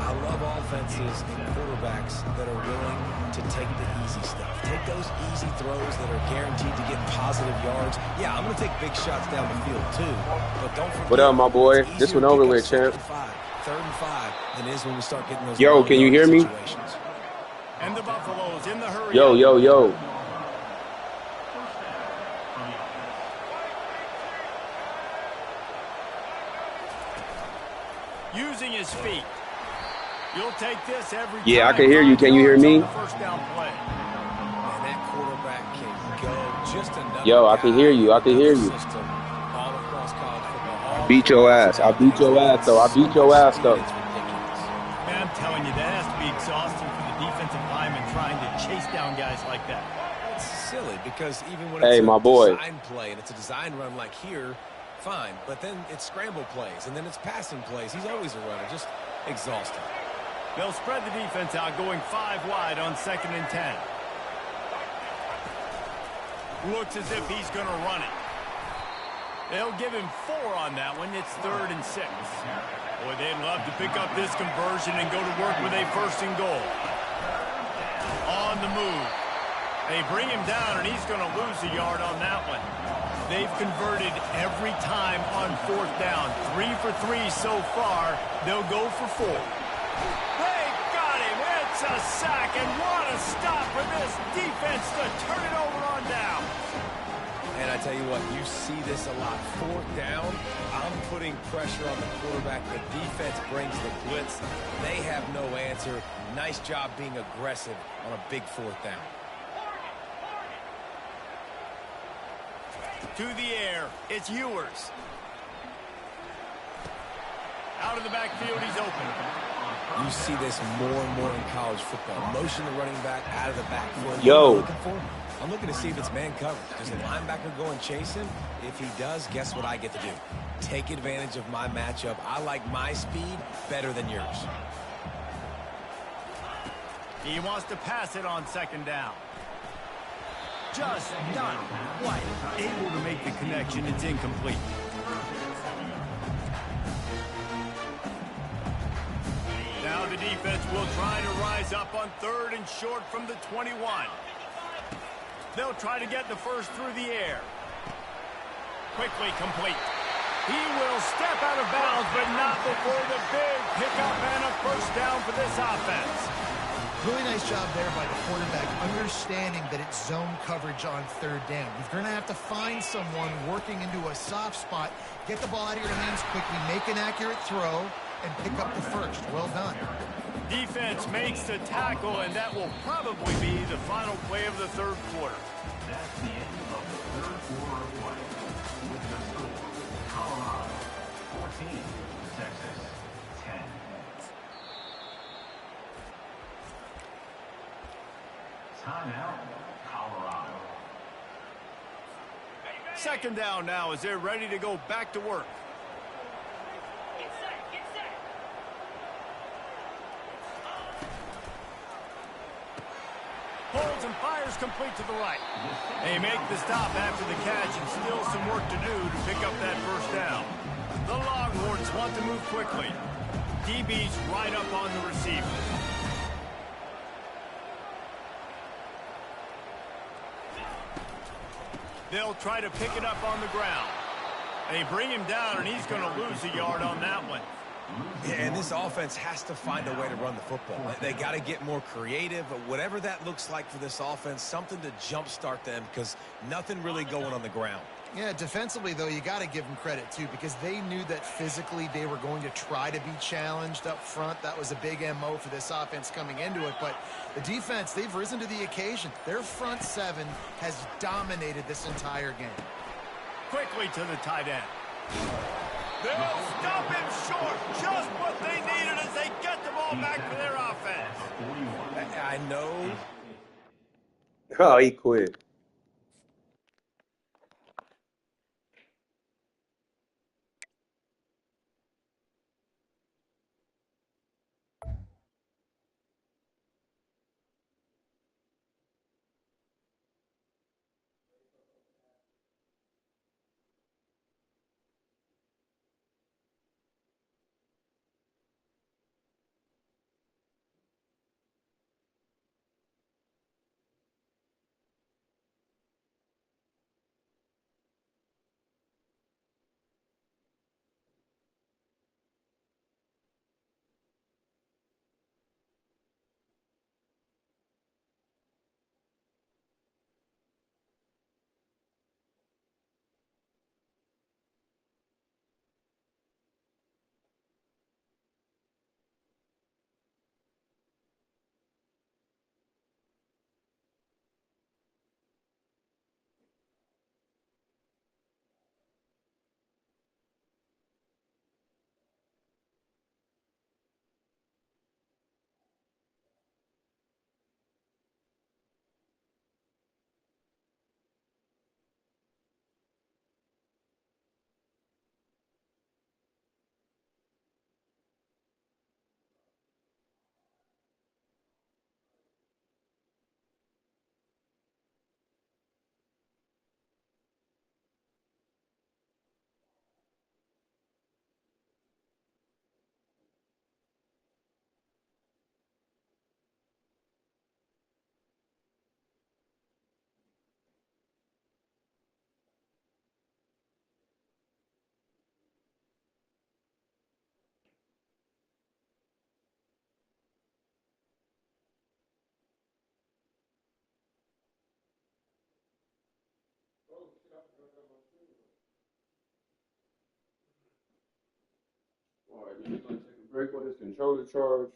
I love offenses and quarterbacks that are willing to take the easy stuff. Take those easy throws that are guaranteed to get positive yards. Yeah, I'm going to take big shots down the field too, but don't forget. What up, my boy? This one over with, champ. 3rd and 5, and is when we start getting those. Yo, can you hear me? Situations. And the Buffaloes in the hurry. Yo, yo, yo. Using his feet. You'll take this every Yeah, time. I can hear you. Can you hear me? First down play. And that quarterback can go just another. Yo, I can hear you. I can hear you. All across college football. Beat your ass. I beat your ass, though. I beat your ass, though. It's ridiculous. Man, I'm telling you, that has to be exhausting for the defensive lineman trying to chase down guys like that. It's silly because even when Hey, it's my a boy. design play and it's a design run like here, fine. But then it's scramble plays and then it's passing plays. He's always a runner. Just exhausting. They'll spread the defense out, going 5 wide on 2nd and 10. Looks as if he's going to run it. They'll give him 4 on that one. It's 3rd and 6. Boy, they'd love to pick up this conversion and go to work with a 1st and goal. On the move. They bring him down, and he's going to lose a yard on that one. They've converted every time on 4th down. 3 for 3 so far. They'll go for 4. They got him. It's Gets a sack, and what a stop for this defense to turn it over on down. And I tell you what, you see this a lot. Fourth down, I'm putting pressure on the quarterback. The defense brings the blitz. They have no answer. Nice job being aggressive on a big fourth down. To the air, it's Ewers. Out of the backfield, he's open. You see this more and more in college football. Motion the running back out of the backfield. Yo. I'm looking to see if it's man coverage. Does the linebacker go and chase him? If he does, guess what I get to do? Take advantage of my matchup. I like my speed better than yours. He wants to pass it on second down. Just not quite able to make the connection. It's incomplete. Now the defense will try to rise up on 3rd and short from the 21. They'll try to get the first through the air. Quickly complete. He will step out of bounds, but not before the big pickup and a first down for this offense. Really nice job there by the quarterback, understanding that it's zone coverage on 3rd down. You're going to have to find someone working into a soft spot, get the ball out of your hands quickly, make an accurate throw, and pick up the first. Well done. Defense makes the tackle, and that will probably be the final play of the 3rd quarter. That's the end of the 3rd quarter of play. With the score, Colorado 14, Texas 10. Timeout, Colorado. Second down now as they're ready to go back to work. Holds and fires complete to the right. They make the stop after the catch and still some work to do to pick up that first down. The Longhorns want to move quickly. DB's right up on the receiver. They'll try to pick it up on the ground. They bring him down, and he's going to lose a yard on that one. Yeah, and this offense has to find a way to run the football. They got to get more creative, but whatever that looks like for this offense, something to jumpstart them because nothing really going on the ground. Yeah, defensively, though, you got to give them credit, too, because they knew that physically they were going to try to be challenged up front. That was a big MO for this offense coming into it. But the defense, they've risen to the occasion. Their front seven has dominated this entire game. Quickly to the tight end. They'll stop him short. Just what they needed as they get the ball back for their offense. I know. Oh, he quit. Take a break with his controller charge.